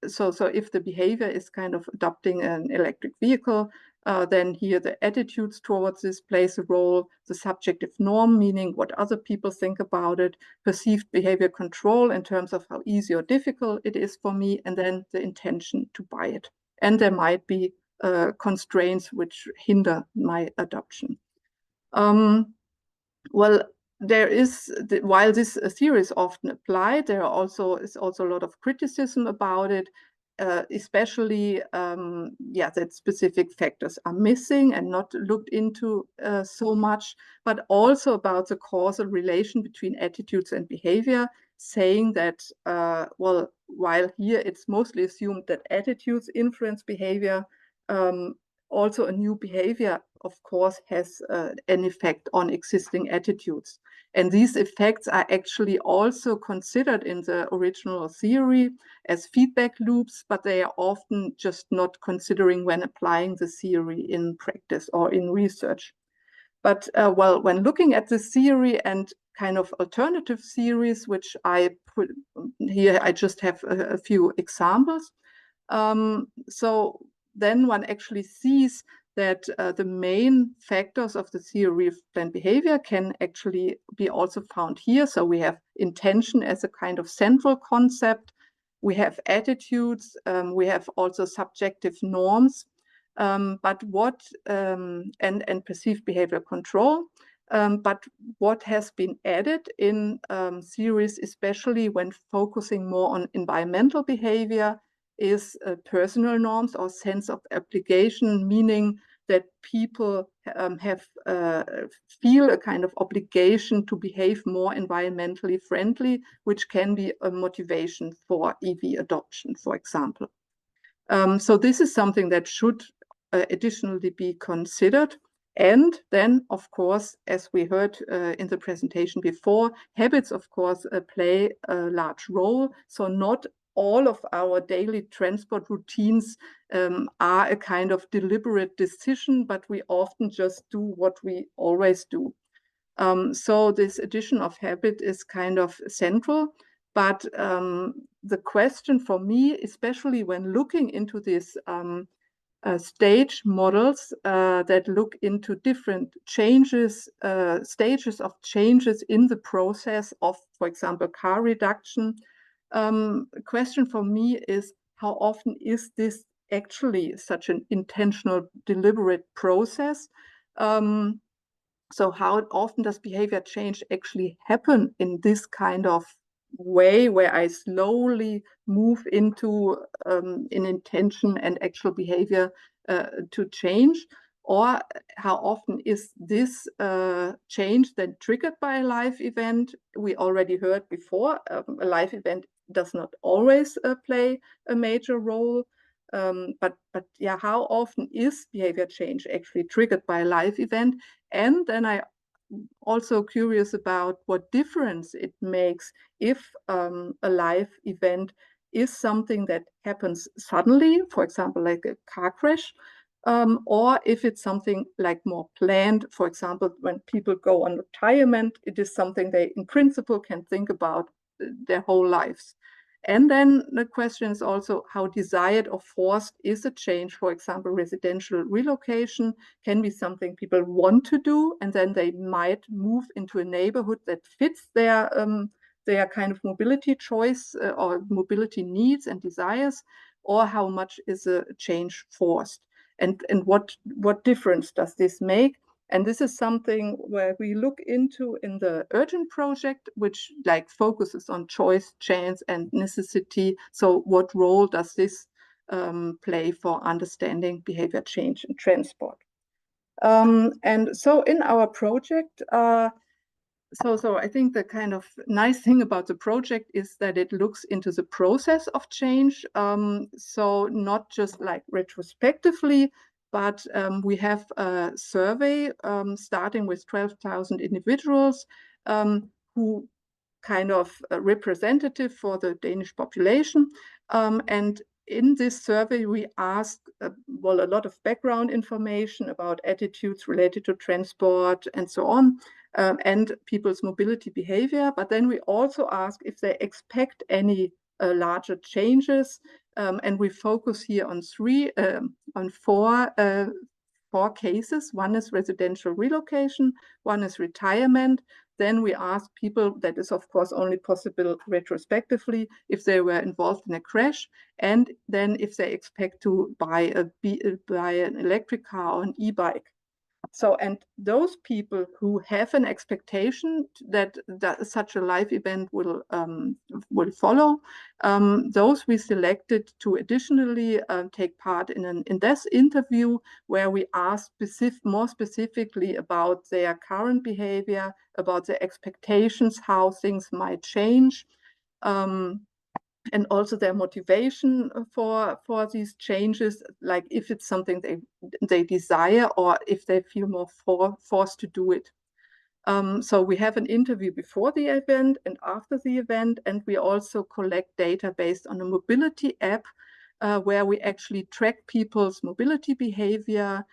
so if the behavior is kind of adopting an electric vehicle, then here the attitudes towards this plays a role, the subjective norm, meaning what other people think about it, perceived behavior control in terms of how easy or difficult it is for me, and then the intention to buy it. And there might be constraints which hinder my adoption. Well, there is, while this theory is often applied, there is also a lot of criticism about it, especially that specific factors are missing and not looked into so much, but also about the causal relation between attitudes and behavior, saying that, well, while here it's mostly assumed that attitudes influence behavior, also a new behavior of course, has an effect on existing attitudes. And these effects are actually also considered in the original theory as feedback loops, but they are often just not considering when applying the theory in practice or in research. But well, when looking at this theory and kind of alternative theories, which I put here, I just have a few examples. So then one actually sees that the main factors of the theory of planned behavior can actually be also found here. So we have intention as a kind of central concept. We have attitudes. We have also subjective norms. But what and perceived behavior control. But what has been added in theories, especially when focusing more on environmental behavior, is personal norms or sense of obligation, meaning that people feel a kind of obligation to behave more environmentally friendly, which can be a motivation for EV adoption, for example. So this is something that should additionally be considered. And then, of course, as we heard in the presentation before, habits, of course, play a large role. So not all of our daily transport routines are a kind of deliberate decision, but we often just do what we always do. So this addition of habit is kind of central. But the question for me, especially when looking into these stage models that look into different changes, stages of changes in the process of, for example, car reduction, a question for me is how often is this actually such an intentional, deliberate process? So how often does behavior change actually happen in this kind of way where I slowly move into an intention and actual behavior to change? Or how often is this change then triggered by a life event? We already heard before, a life event does not always play a major role. But yeah, how often is behavior change actually triggered by a life event? And then I also curious about what difference it makes if a life event is something that happens suddenly, for example, like a car crash, or if it's something like more planned. For example, when people go on retirement, it is something they in principle can think about their whole lives. And then the question is also how desired or forced is a change. For example, residential relocation can be something people want to do, and then they might move into a neighborhood that fits their kind of mobility choice or mobility needs and desires, or how much is a change forced, and what difference does this make? And this is something where we look into in the Urgent project, which like focuses on choice, chance, and necessity. So what role does this play for understanding behavior change in transport? And so in our project, so I think the kind of nice thing about the project is that it looks into the process of change. So not just like retrospectively, but we have a survey starting with 12,000 individuals who kind of representative for the Danish population. And in this survey, we asked well, a lot of background information about attitudes related to transport and so on, and people's mobility behavior. But then we also ask if they expect any larger changes. And we focus here on four cases. One is residential relocation, one is retirement. Then we ask people, that is of course only possible retrospectively, if they were involved in a crash, and then if they expect to buy an electric car or an e-bike. So, and those people who have an expectation that such a life event will follow, those we selected to additionally take part in this interview where we ask more specifically about their current behavior, about their expectations, how things might change. and also their motivation for these changes, like if it's something they desire or if they feel more forced to do it. So we have an interview before the event and after the event, and we also collect data based on a mobility app where we actually track people's mobility behavior.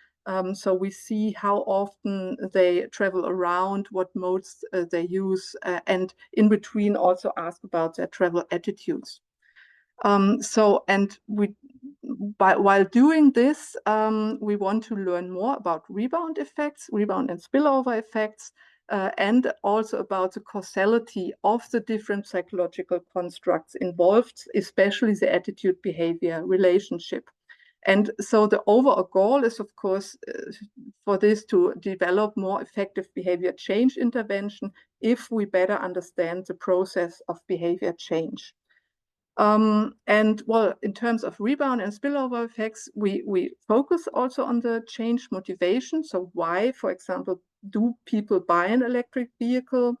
So we see how often they travel around, what modes they use, and in between also ask about their travel attitudes. While doing this, we want to learn more about rebound effects, rebound and spillover effects, and also about the causality of the different psychological constructs involved, especially the attitude-behavior relationship. And so the overall goal is, of course, for this to develop more effective behavior change intervention if we better understand the process of behavior change. And well, in terms of rebound and spillover effects, we focus also on the change motivation. So why, for example, do people buy an electric vehicle?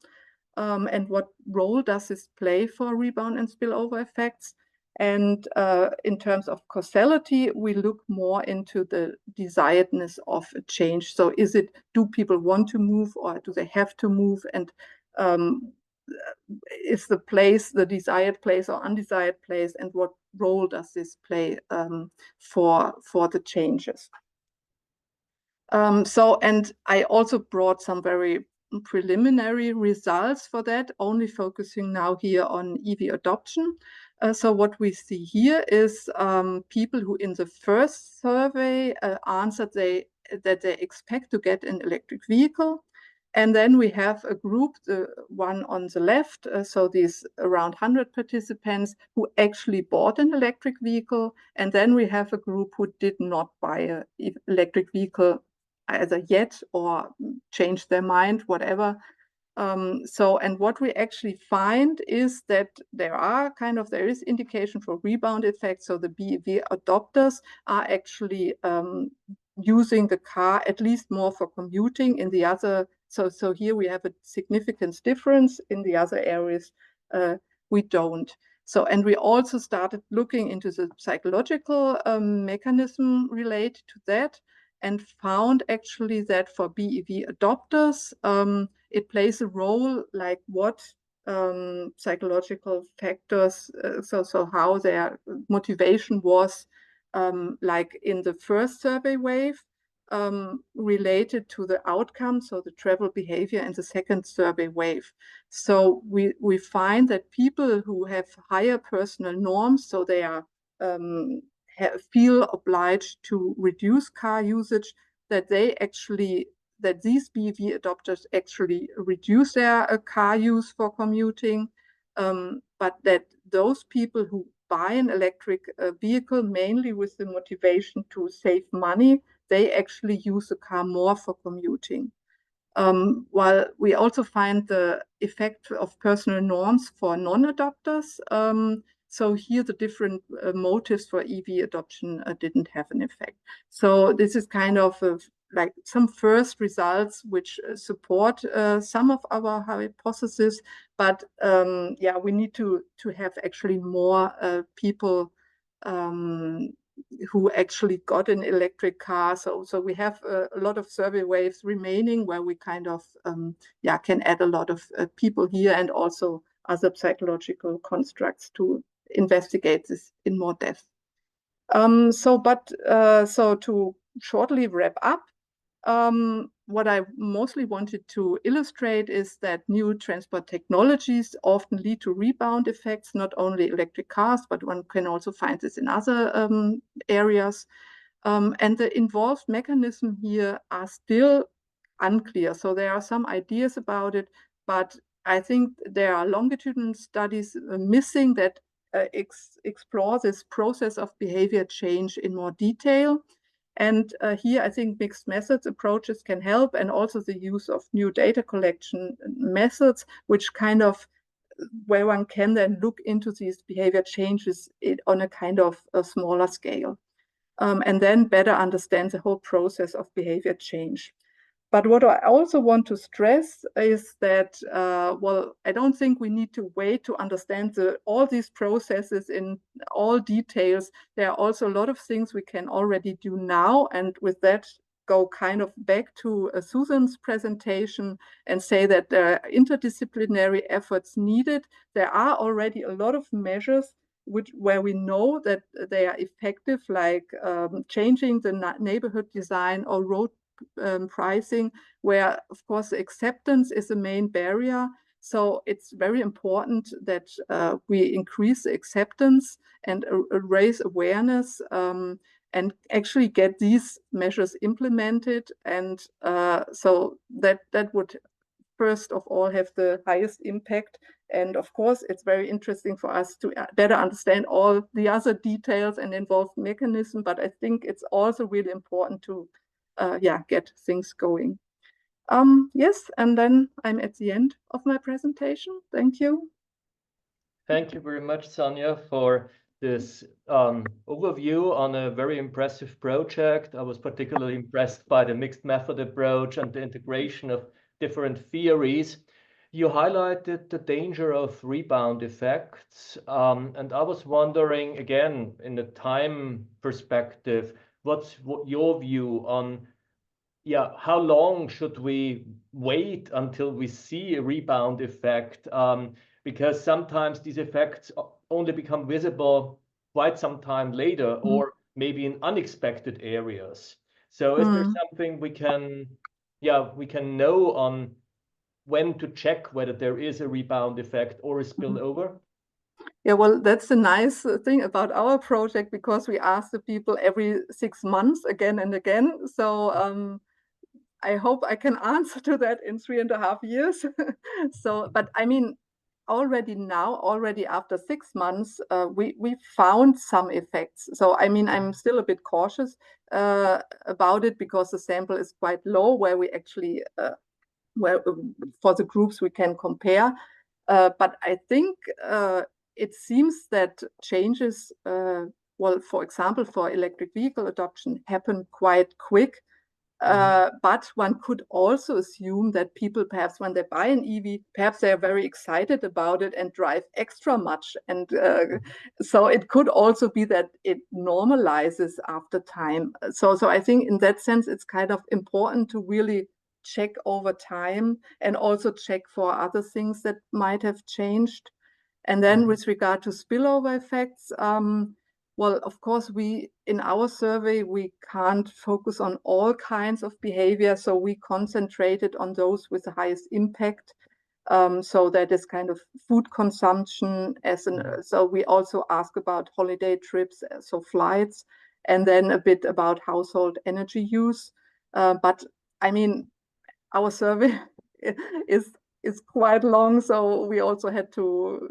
And what role does this play for rebound and spillover effects? And in terms of causality, we look more into the desiredness of a change. So do people want to move or do they have to move? And is the place the desired place or undesired place, and what role does this play for the changes? And I also brought some very preliminary results for that, only focusing now here on EV adoption. So what we see here is people who in the first survey answered that they expect to get an electric vehicle. And then we have a group, the one on the left, so these around 100 participants who actually bought an electric vehicle. And then we have a group who did not buy an electric vehicle either yet or changed their mind, whatever. And what we actually find is that there is indication for rebound effects. So the BEV adopters are actually using the car at least more for commuting. In the other, so here we have a significant difference. In the other areas, we don't. So, and we also started looking into the psychological mechanism related to that, and found actually that for BEV adopters, it plays a role like what psychological factors, so how their motivation was like in the first survey wave related to the outcome, so the travel behavior in the second survey wave. So we find that people who have higher personal norms, so they are feel obliged to reduce car usage, that these BEV adopters actually reduce their car use for commuting, but that those people who buy an electric vehicle mainly with the motivation to save money, they actually use the car more for commuting. While we also find the effect of personal norms for non-adopters, so here the different motives for EV adoption didn't have an effect. So this is kind of like some first results which support some of our hypotheses, but yeah, we need to have actually more people who actually got an electric car. So we have a lot of survey waves remaining where we kind of can add a lot of people here and also other psychological constructs to investigate this in more depth. So to shortly wrap up, what I mostly wanted to illustrate is that new transport technologies often lead to rebound effects, not only electric cars, but one can also find this in other areas. And the involved mechanism here are still unclear. So there are some ideas about it, but I think there are longitudinal studies missing that explore this process of behavior change in more detail. And here I think mixed methods approaches can help, and also the use of new data collection methods, which kind of where one can then look into these behavior changes on a kind of a smaller scale, and then better understand the whole process of behavior change. But what I also want to stress is that, well, I don't think we need to wait to understand all these processes in all details. There are also a lot of things we can already do now. And with that, go kind of back to Susan's presentation and say that there are interdisciplinary efforts needed. There are already a lot of measures where we know that they are effective, like changing the neighborhood design or road pricing, where of course acceptance is the main barrier. So it's very important that we increase the acceptance and raise awareness and actually get these measures implemented. And so that would first of all have the highest impact. And of course, it's very interesting for us to better understand all the other details and involved mechanism. But I think it's also really important to get things going. Yes, and then I'm at the end of my presentation. Thank you. Thank you very much, Sonja, for this overview on a very impressive project. I was particularly impressed by the mixed method approach and the integration of different theories. You highlighted the danger of rebound effects, and I was wondering, again, in the time perspective, what's your view on how long should we wait until we see a rebound effect? Because sometimes these effects only become visible quite some time later, or maybe in unexpected areas. So is there something we can know on when to check whether there is a rebound effect or a spillover? Yeah, well, that's the nice thing about our project, because we ask the people every 6 months again and again. So I hope I can answer to that in 3.5 years. So, but I mean, already after 6 months, we found some effects. So, I mean, I'm still a bit cautious about it, because the sample is quite low, where we actually, for the groups we can compare. But I think it seems that changes, well, for example, for electric vehicle adoption, happen quite quick. But one could also assume that people, perhaps when they buy an EV, perhaps they are very excited about it and drive extra much. And so it could also be that it normalizes after time. So I think in that sense, it's kind of important to really check over time and also check for other things that might have changed. And then with regard to spillover effects, well, of course, in our survey, we can't focus on all kinds of behavior. So we concentrated on those with the highest impact. So that is kind of food consumption. So we also ask about holiday trips, so flights, and then a bit about household energy use. But I mean, our survey is quite long, so we also had to,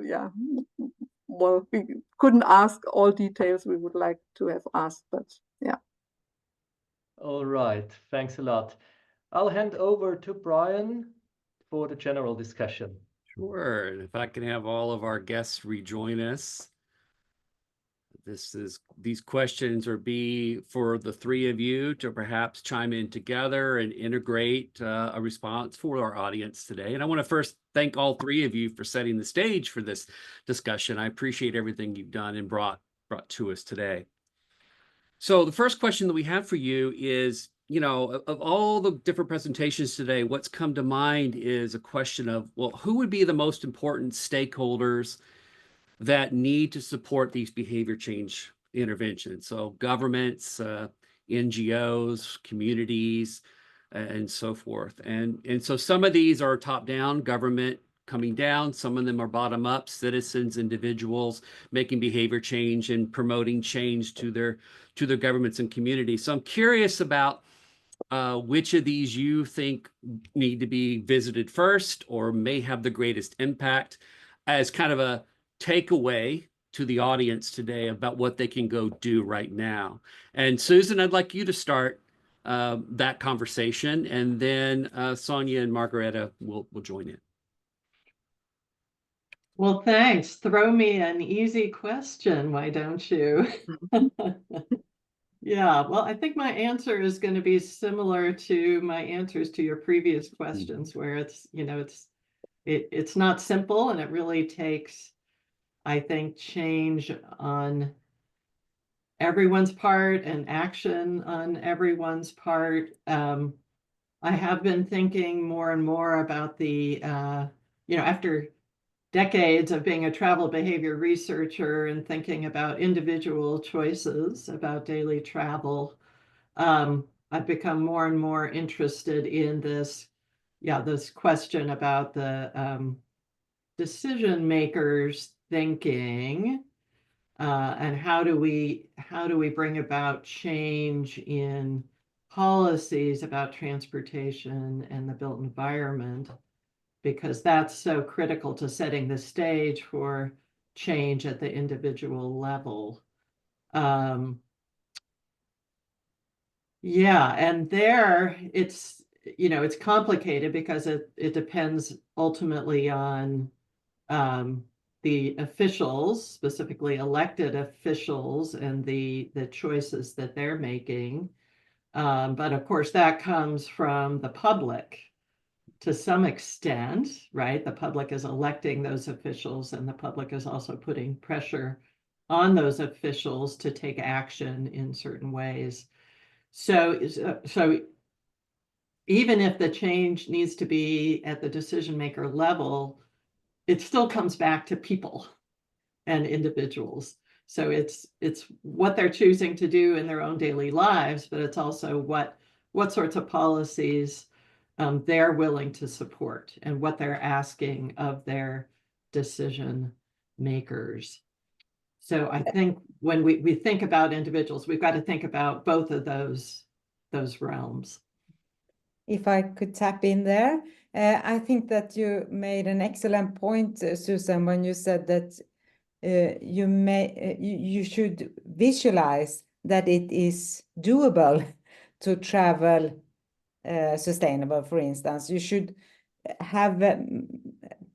well, we couldn't ask all details we would like to have asked, but yeah. All right, thanks a lot. I'll hand over to Brian for the general discussion. Sure, and if I can have all of our guests rejoin us. These questions are for the three of you to perhaps chime in together and integrate a response for our audience today. And I want to first thank all three of you for setting the stage for this discussion. I appreciate everything you've done and brought to us today. So the first question that we have for you is, of all the different presentations today, what's come to mind is a question of, well, who would be the most important stakeholders that need to support these behavior change interventions? So governments, NGOs, communities, and so forth. And so some of these are top-down, government coming down. Some of them are bottom-up, citizens, individuals making behavior change and promoting change to their governments and communities. So I'm curious about which of these you think need to be visited first or may have the greatest impact, as kind of a takeaway to the audience today about what they can go do right now. And Susan, I'd like you to start that conversation, and then Sonja and Margareta will join in. Well, thanks. Throw me an easy question, why don't you? Yeah, well, I think my answer is going to be similar to my answers to your previous questions, where it's, you know, it's not simple, and it really takes, I think, change on everyone's part and action on everyone's part. I have been thinking more and more about the, after decades of being a travel behavior researcher and thinking about individual choices about daily travel, I've become more and more interested in this question about the decision makers thinking, and how do we bring about change in policies about transportation and the built environment, because that's so critical to setting the stage for change at the individual level. Yeah, and there it's, it's complicated because it depends ultimately on the officials, specifically elected officials, and the choices that they're making. But of course, that comes from the public to some extent, right? The public is electing those officials, and the public is also putting pressure on those officials to take action in certain ways. So even if the change needs to be at the decision maker level, it still comes back to people and individuals. So it's what they're choosing to do in their own daily lives, but it's also what sorts of policies they're willing to support and what they're asking of their decision makers. So I think when we think about individuals, we've got to think about both of those realms. If I could tap in there, I think that you made an excellent point, Susan, when you said that you should visualize that it is doable to travel sustainable. For instance, you should have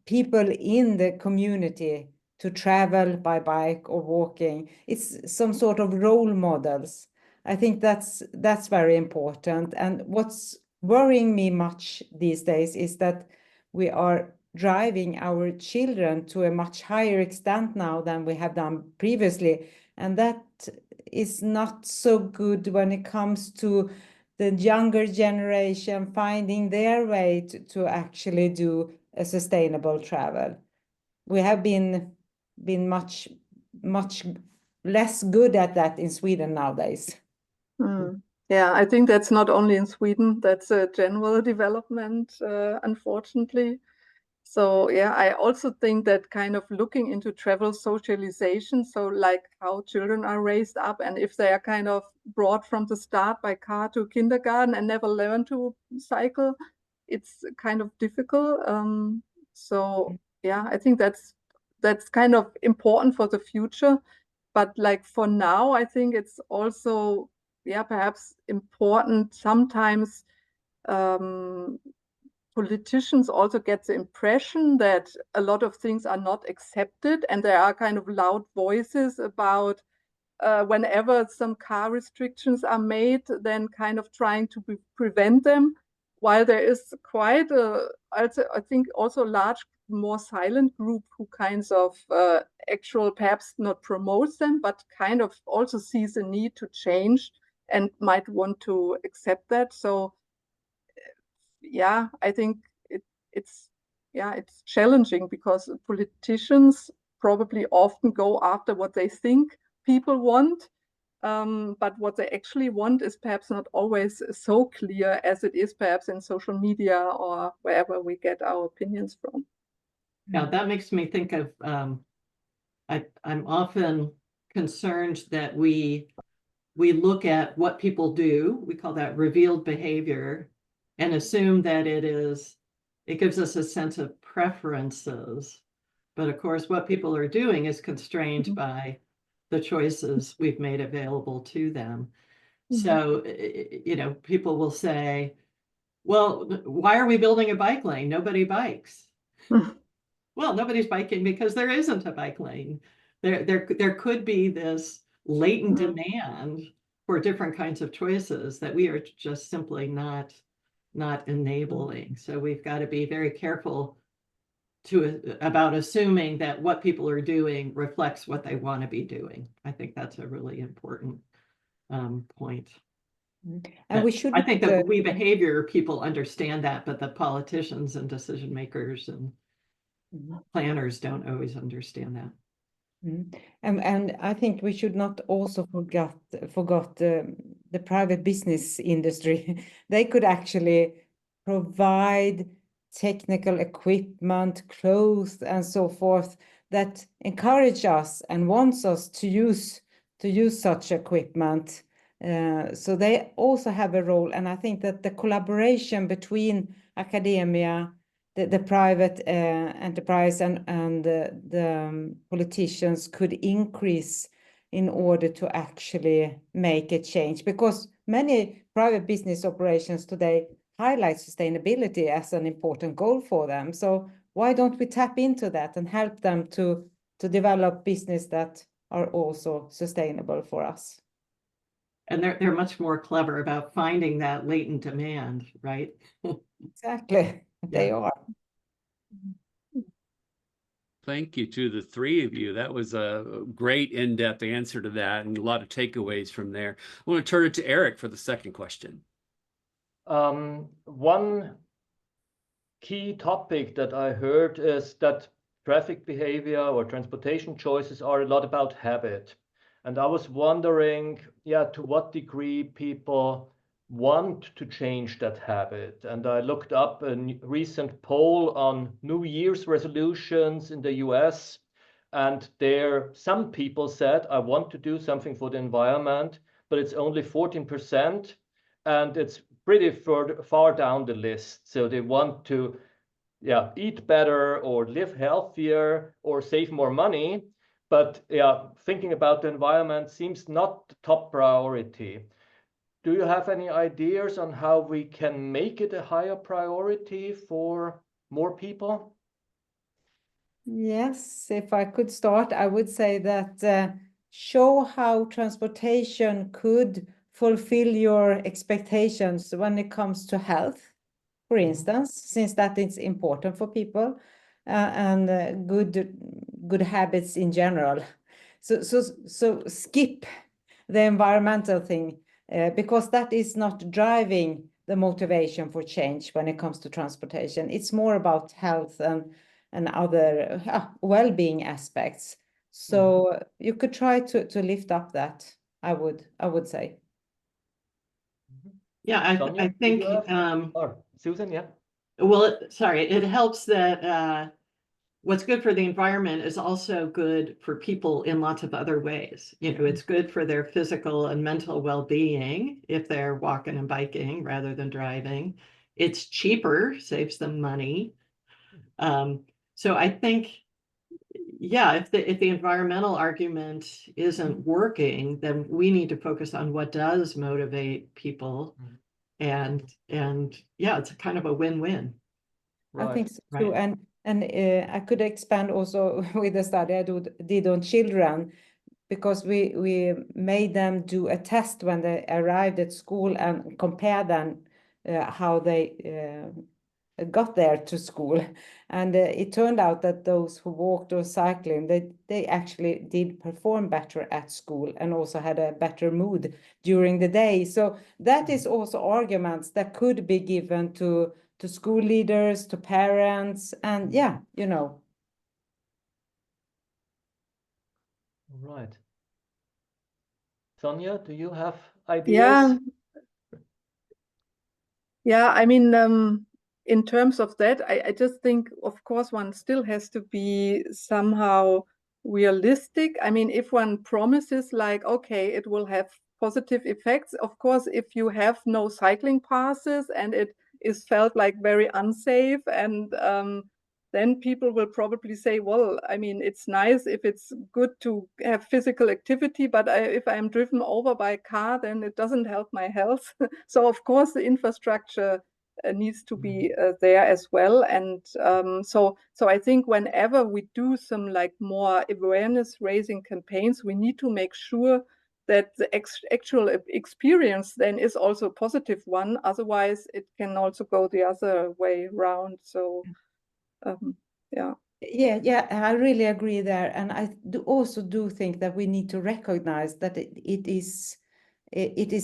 people in the community to travel by bike or walking. It's some sort of role models. I think that's very important. And what's worrying me much these days is that we are driving our children to a much higher extent now than we have done previously. And that is not so good when it comes to the younger generation finding their way to actually do a sustainable travel. We have been much less good at that in Sweden nowadays. Yeah, I think that's not only in Sweden, that's a general development, unfortunately. So yeah, I also think that kind of looking into travel socialization, so like how children are raised up, and if they are kind of brought from the start by car to kindergarten and never learn to cycle, it's kind of difficult. So yeah, I think that's kind of important for the future. But like for now, I think it's also, yeah, perhaps important sometimes. Politicians also get the impression that a lot of things are not accepted, and there are kind of loud voices about whenever some car restrictions are made, then kind of trying to prevent them, while there is quite also, I think, also large, more silent group who kinds of actual perhaps not promotes them, but kind of also sees a need to change and might want to accept that. So yeah, I think it's challenging because politicians probably often go after what they think people want, but what they actually want is perhaps not always so clear as it is perhaps in social media or wherever we get our opinions from. Yeah, that makes me think of I'm often concerned that we look at what people do, we call that revealed behavior, and assume that it gives us a sense of preferences. But of course, what people are doing is constrained by the choices we've made available to them. So, people will say, well, why are we building a bike lane? Nobody bikes. Well, nobody's biking because there isn't a bike lane. There could be this latent demand for different kinds of choices that we are just simply not enabling. So we've got to be very careful about assuming that what people are doing reflects what they want to be doing. I think that's a really important point. And we should. I think that we behavior people understand that, but the politicians and decision makers and planners don't always understand that. And I think we should not also forgot the private business industry. They could actually provide technical equipment, clothes, and so forth that encourage us and wants us to use such equipment. So they also have a role, and I think that the collaboration between academia, the private enterprise and the politicians could increase in order to actually make a change, because many private business operations today highlight sustainability as an important goal for them. So why don't we tap into that and help them to develop business that are also sustainable for us? And they're much more clever about finding that latent demand, right? Exactly, they are. Thank you to the three of you. That was a great in-depth answer to that and a lot of takeaways from there. I want to turn it to Eric for the second question. One key topic that I heard is that traffic behavior or transportation choices are a lot about habit. And I was wondering, to what degree people want to change that habit. And I looked up a recent poll on New Year's resolutions in the US. And there, some people said, I want to do something for the environment, but it's only 14%. And it's pretty far down the list. So they want to eat better or live healthier or save more money. But thinking about the environment seems not the top priority. Do you have any ideas on how we can make it a higher priority for more people? Yes, if I could start, I would say that show how transportation could fulfill your expectations when it comes to health, for instance, since that is important for people, and good habits in general. So skip the environmental thing, because that is not driving the motivation for change when it comes to transportation. It's more about health and other well-being aspects. So you could try to lift up that, I would say. Yeah, Sonia, I think Susan, well, sorry, it helps that what's good for the environment is also good for people in lots of other ways. You know, it's good for their physical and mental well-being if they're walking and biking rather than driving. It's cheaper, saves them money. So I think, if the environmental argument isn't working, then we need to focus on what does motivate people. And it's kind of a win-win. Right. I think so too. And I could expand also with the study I did on children, because we made them do a test when they arrived at school and compare them how they got there to school. And it turned out that those who walked or cycling, they actually did perform better at school and also had a better mood during the day. So that is also arguments that could be given to school leaders, to parents, and Right. Sonia, do you have ideas? Yeah, I mean, in terms of that, I just think, of course, one still has to be somehow realistic. I mean, if one promises like, okay, it will have positive effects, of course, if you have no cycling passes and it is felt like very unsafe, and then people will probably say, well, I mean, it's nice if it's good to have physical activity, but if I'm driven over by a car, then it doesn't help my health. So of course the infrastructure needs to be there as well. And so I think whenever we do some like more awareness raising campaigns, we need to make sure that the actual experience then is also a positive one. Otherwise, it can also go the other way around. So, yeah. Yeah, I really agree there. And I also do think that we need to recognize that it is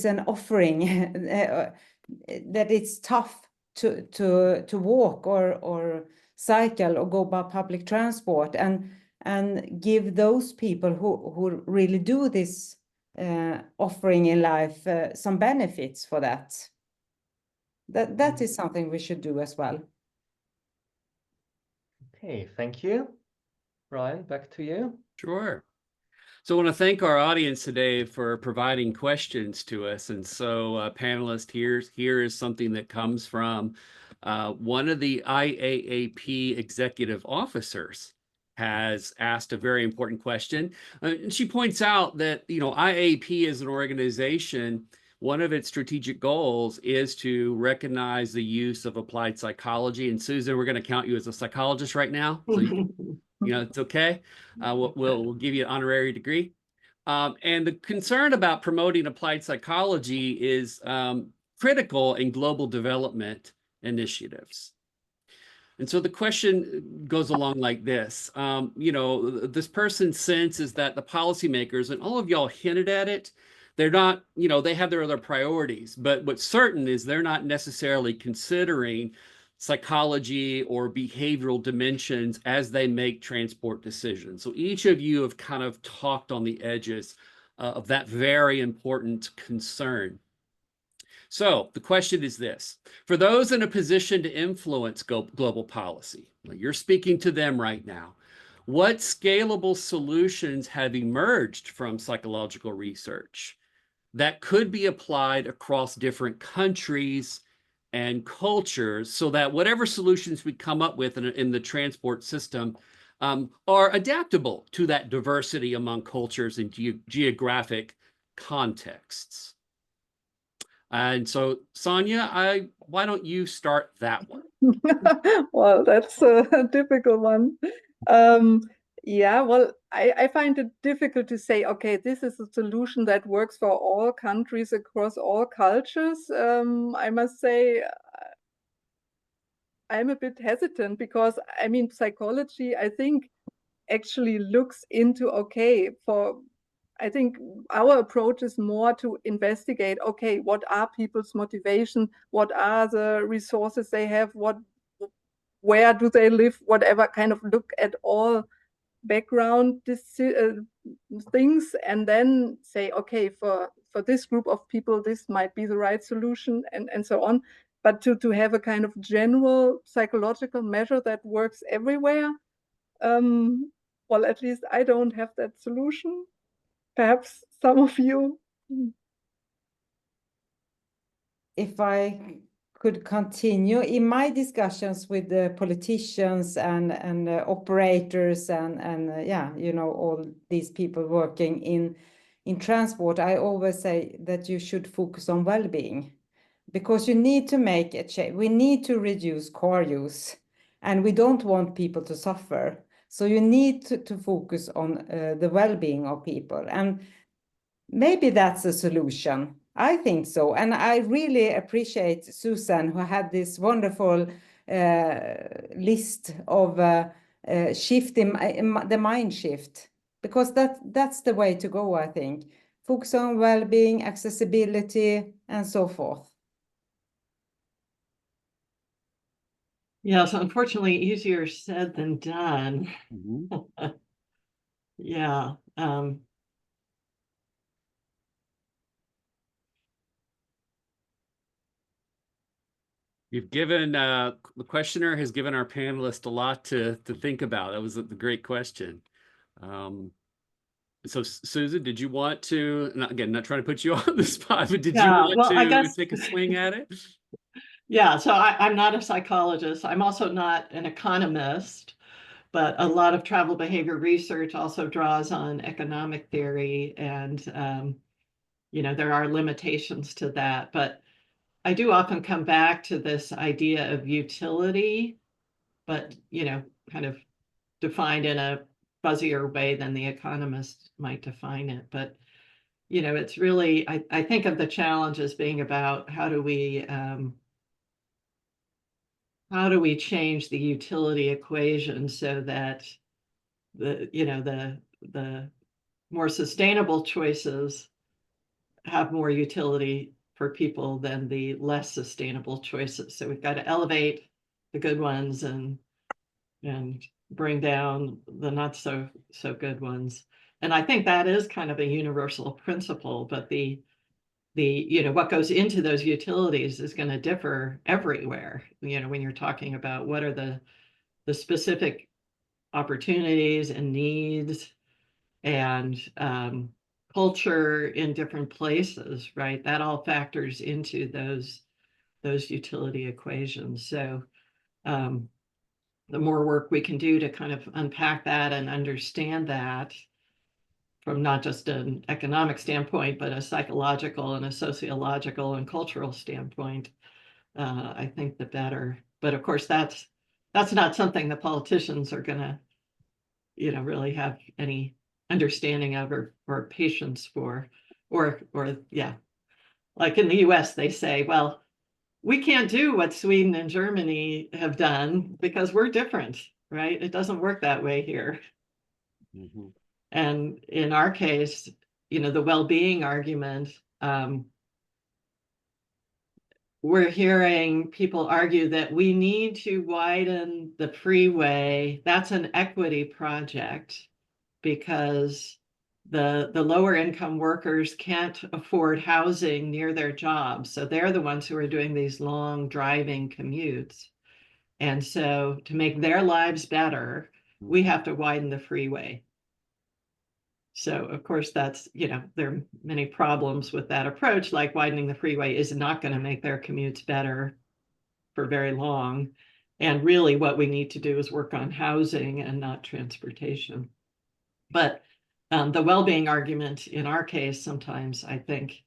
an offering, that it's tough to walk or cycle or go by public transport, and give those people who really do this offering in life some benefits for that. That is something we should do as well. Okay, thank you. Brian, back to you. Sure. So I want to thank our audience today for providing questions to us. And so, panelists, here is something that comes from one of the IAAP executive officers has asked a very important question. And she points out that, IAAP as an organization, one of its strategic goals is to recognize the use of applied psychology. And Susan, we're going to count you as a psychologist right now. So it's okay. We'll give you an honorary degree. And the concern about promoting applied psychology is critical in global development initiatives. And so the question goes along like this. This person's sense is that the policymakers, and all of y'all hinted at it, they're not, they have their other priorities. But what's certain is they're not necessarily considering psychology or behavioral dimensions as they make transport decisions. So each of you have kind of talked on the edges of that very important concern. So the question is this: for those in a position to influence global policy, you're speaking to them right now, what scalable solutions have emerged from psychological research that could be applied across different countries and cultures, so that whatever solutions we come up with in the transport system are adaptable to that diversity among cultures and geographic contexts? And so, Sonia, why don't you start that one? Well, that's a difficult one. Yeah, well, I find it difficult to say, okay, this is a solution that works for all countries across all cultures. I must say, I'm a bit hesitant because, I mean, psychology, I think, actually looks into, okay, I think our approach is more to investigate, okay, what are people's motivation? What are the resources they have? Where do they live? Whatever, kind of look at all background things, and then say, okay, for this group of people, this might be the right solution, and so on. But to have a kind of general psychological measure that works everywhere, well, at least I don't have that solution. Perhaps some of you. If I could continue in my discussions with the politicians and operators and yeah, all these people working in transport, I always say that you should focus on well-being, because you need to make a change. We need to reduce car use, and we don't want people to suffer. So you need to focus on the well-being of people, and maybe that's a solution. I think so. And I really appreciate Susan, who had this wonderful list of shift in the mind shift, because that's the way to go, I think. Focus on well-being, accessibility, and so forth. Yes, unfortunately, easier said than done. Mm-hmm. Yeah. You've given the questioner has given our panelists a lot to think about. That was a great question. So Susan, did you want to, again, not trying to put you on the spot, but did you want to take a swing at it? Yeah, so I'm not a psychologist. I'm also not an economist, but a lot of travel behavior research also draws on economic theory, and there are limitations to that. But I do often come back to this idea of utility, but kind of defined in a fuzzier way than the economist might define it. But you know, it's really, I think of the challenge as being about how do we change the utility equation so that the more sustainable choices have more utility for people than the less sustainable choices. So we've got to elevate the good ones and bring down the not so good ones. And I think that is kind of a universal principle, but the what goes into those utilities is going to differ everywhere. When you're talking about what are the specific opportunities and needs and culture in different places, right? That all factors into those utility equations. So the more work we can do to kind of unpack that and understand that from not just an economic standpoint, but a psychological and a sociological and cultural standpoint, I think the better. But of course, that's not something the politicians are going to, really have any understanding of or patience for, or yeah, like in the US, they say, well, we can't do what Sweden and Germany have done because we're different, right? It doesn't work that way here. Mhm. And in our case, the well-being argument, we're hearing people argue that we need to widen the freeway. That's an equity project because the lower income workers can't afford housing near their jobs. So they're the ones who are doing these long driving commutes. And so to make their lives better, we have to widen the freeway. So of course that's, there are many problems with that approach, like widening the freeway is not going to make their commutes better for very long. And really what we need to do is work on housing and not transportation. But the well-being argument in our case sometimes I think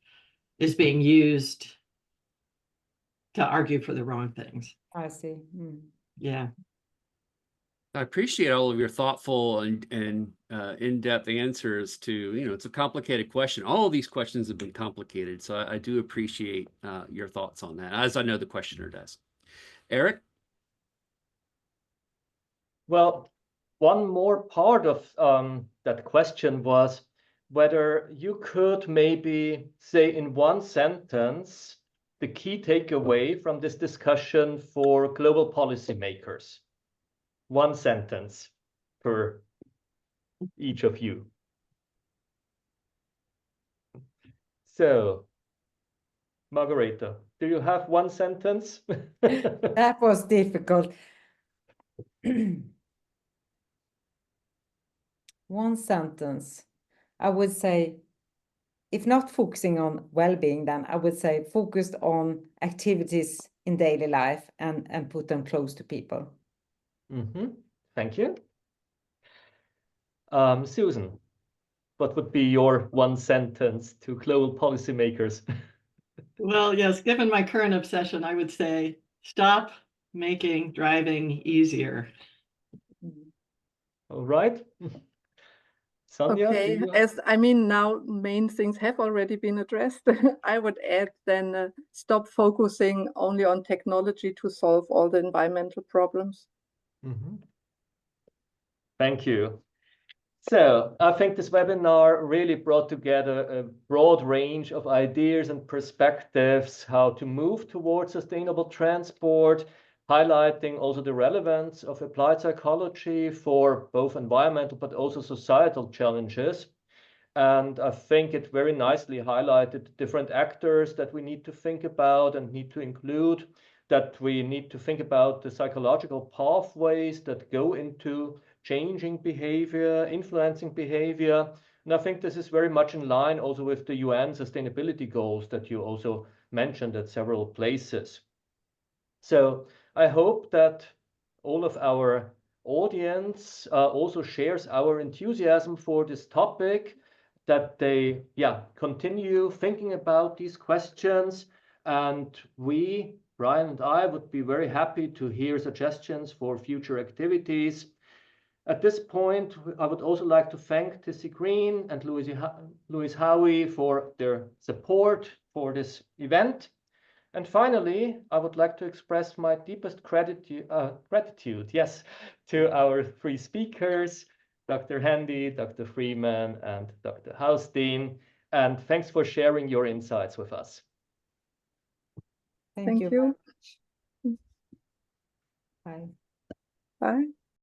is being used to argue for the wrong things. I see. Yeah. I appreciate all of your thoughtful and in-depth answers to, it's a complicated question. All of these questions have been complicated. So I do appreciate your thoughts on that, as I know the questioner does. Eric? Well, one more part of that question was whether you could maybe say in one sentence the key takeaway from this discussion for global policymakers. One sentence per each of you. So, Margareta, do you have one sentence? That was difficult. One sentence. I would say, if not focusing on well-being, then I would say focused on activities in daily life and put them close to people. Thank you. Susan, what would be your one sentence to global policymakers? Well, yes, given my current obsession, I would say stop making driving easier. All right. Sonia, Okay, now main things have already been addressed. I would add then stop focusing only on technology to solve all the environmental problems. Thank you. So I think this webinar really brought together a broad range of ideas and perspectives how to move towards sustainable transport, highlighting also the relevance of applied psychology for both environmental but also societal challenges. And I think it very nicely highlighted different actors that we need to think about and need to include, that we need to think about the psychological pathways that go into changing behavior, influencing behavior. And I think this is very much in line also with the UN sustainability goals that you also mentioned at several places. So I hope that all of our audience also shares our enthusiasm for this topic, that they continue thinking about these questions. And we, Brian and I, would be very happy to hear suggestions for future activities. At this point, I would also like to thank Tissy Green and Louise Howie for their support for this event. And finally, I would like to express my deepest gratitude, yes, to our three speakers, Dr. Handy, Dr. Freeman, and Dr. Haustein. And thanks for sharing your insights with us. Thank you. you. Bye. Bye.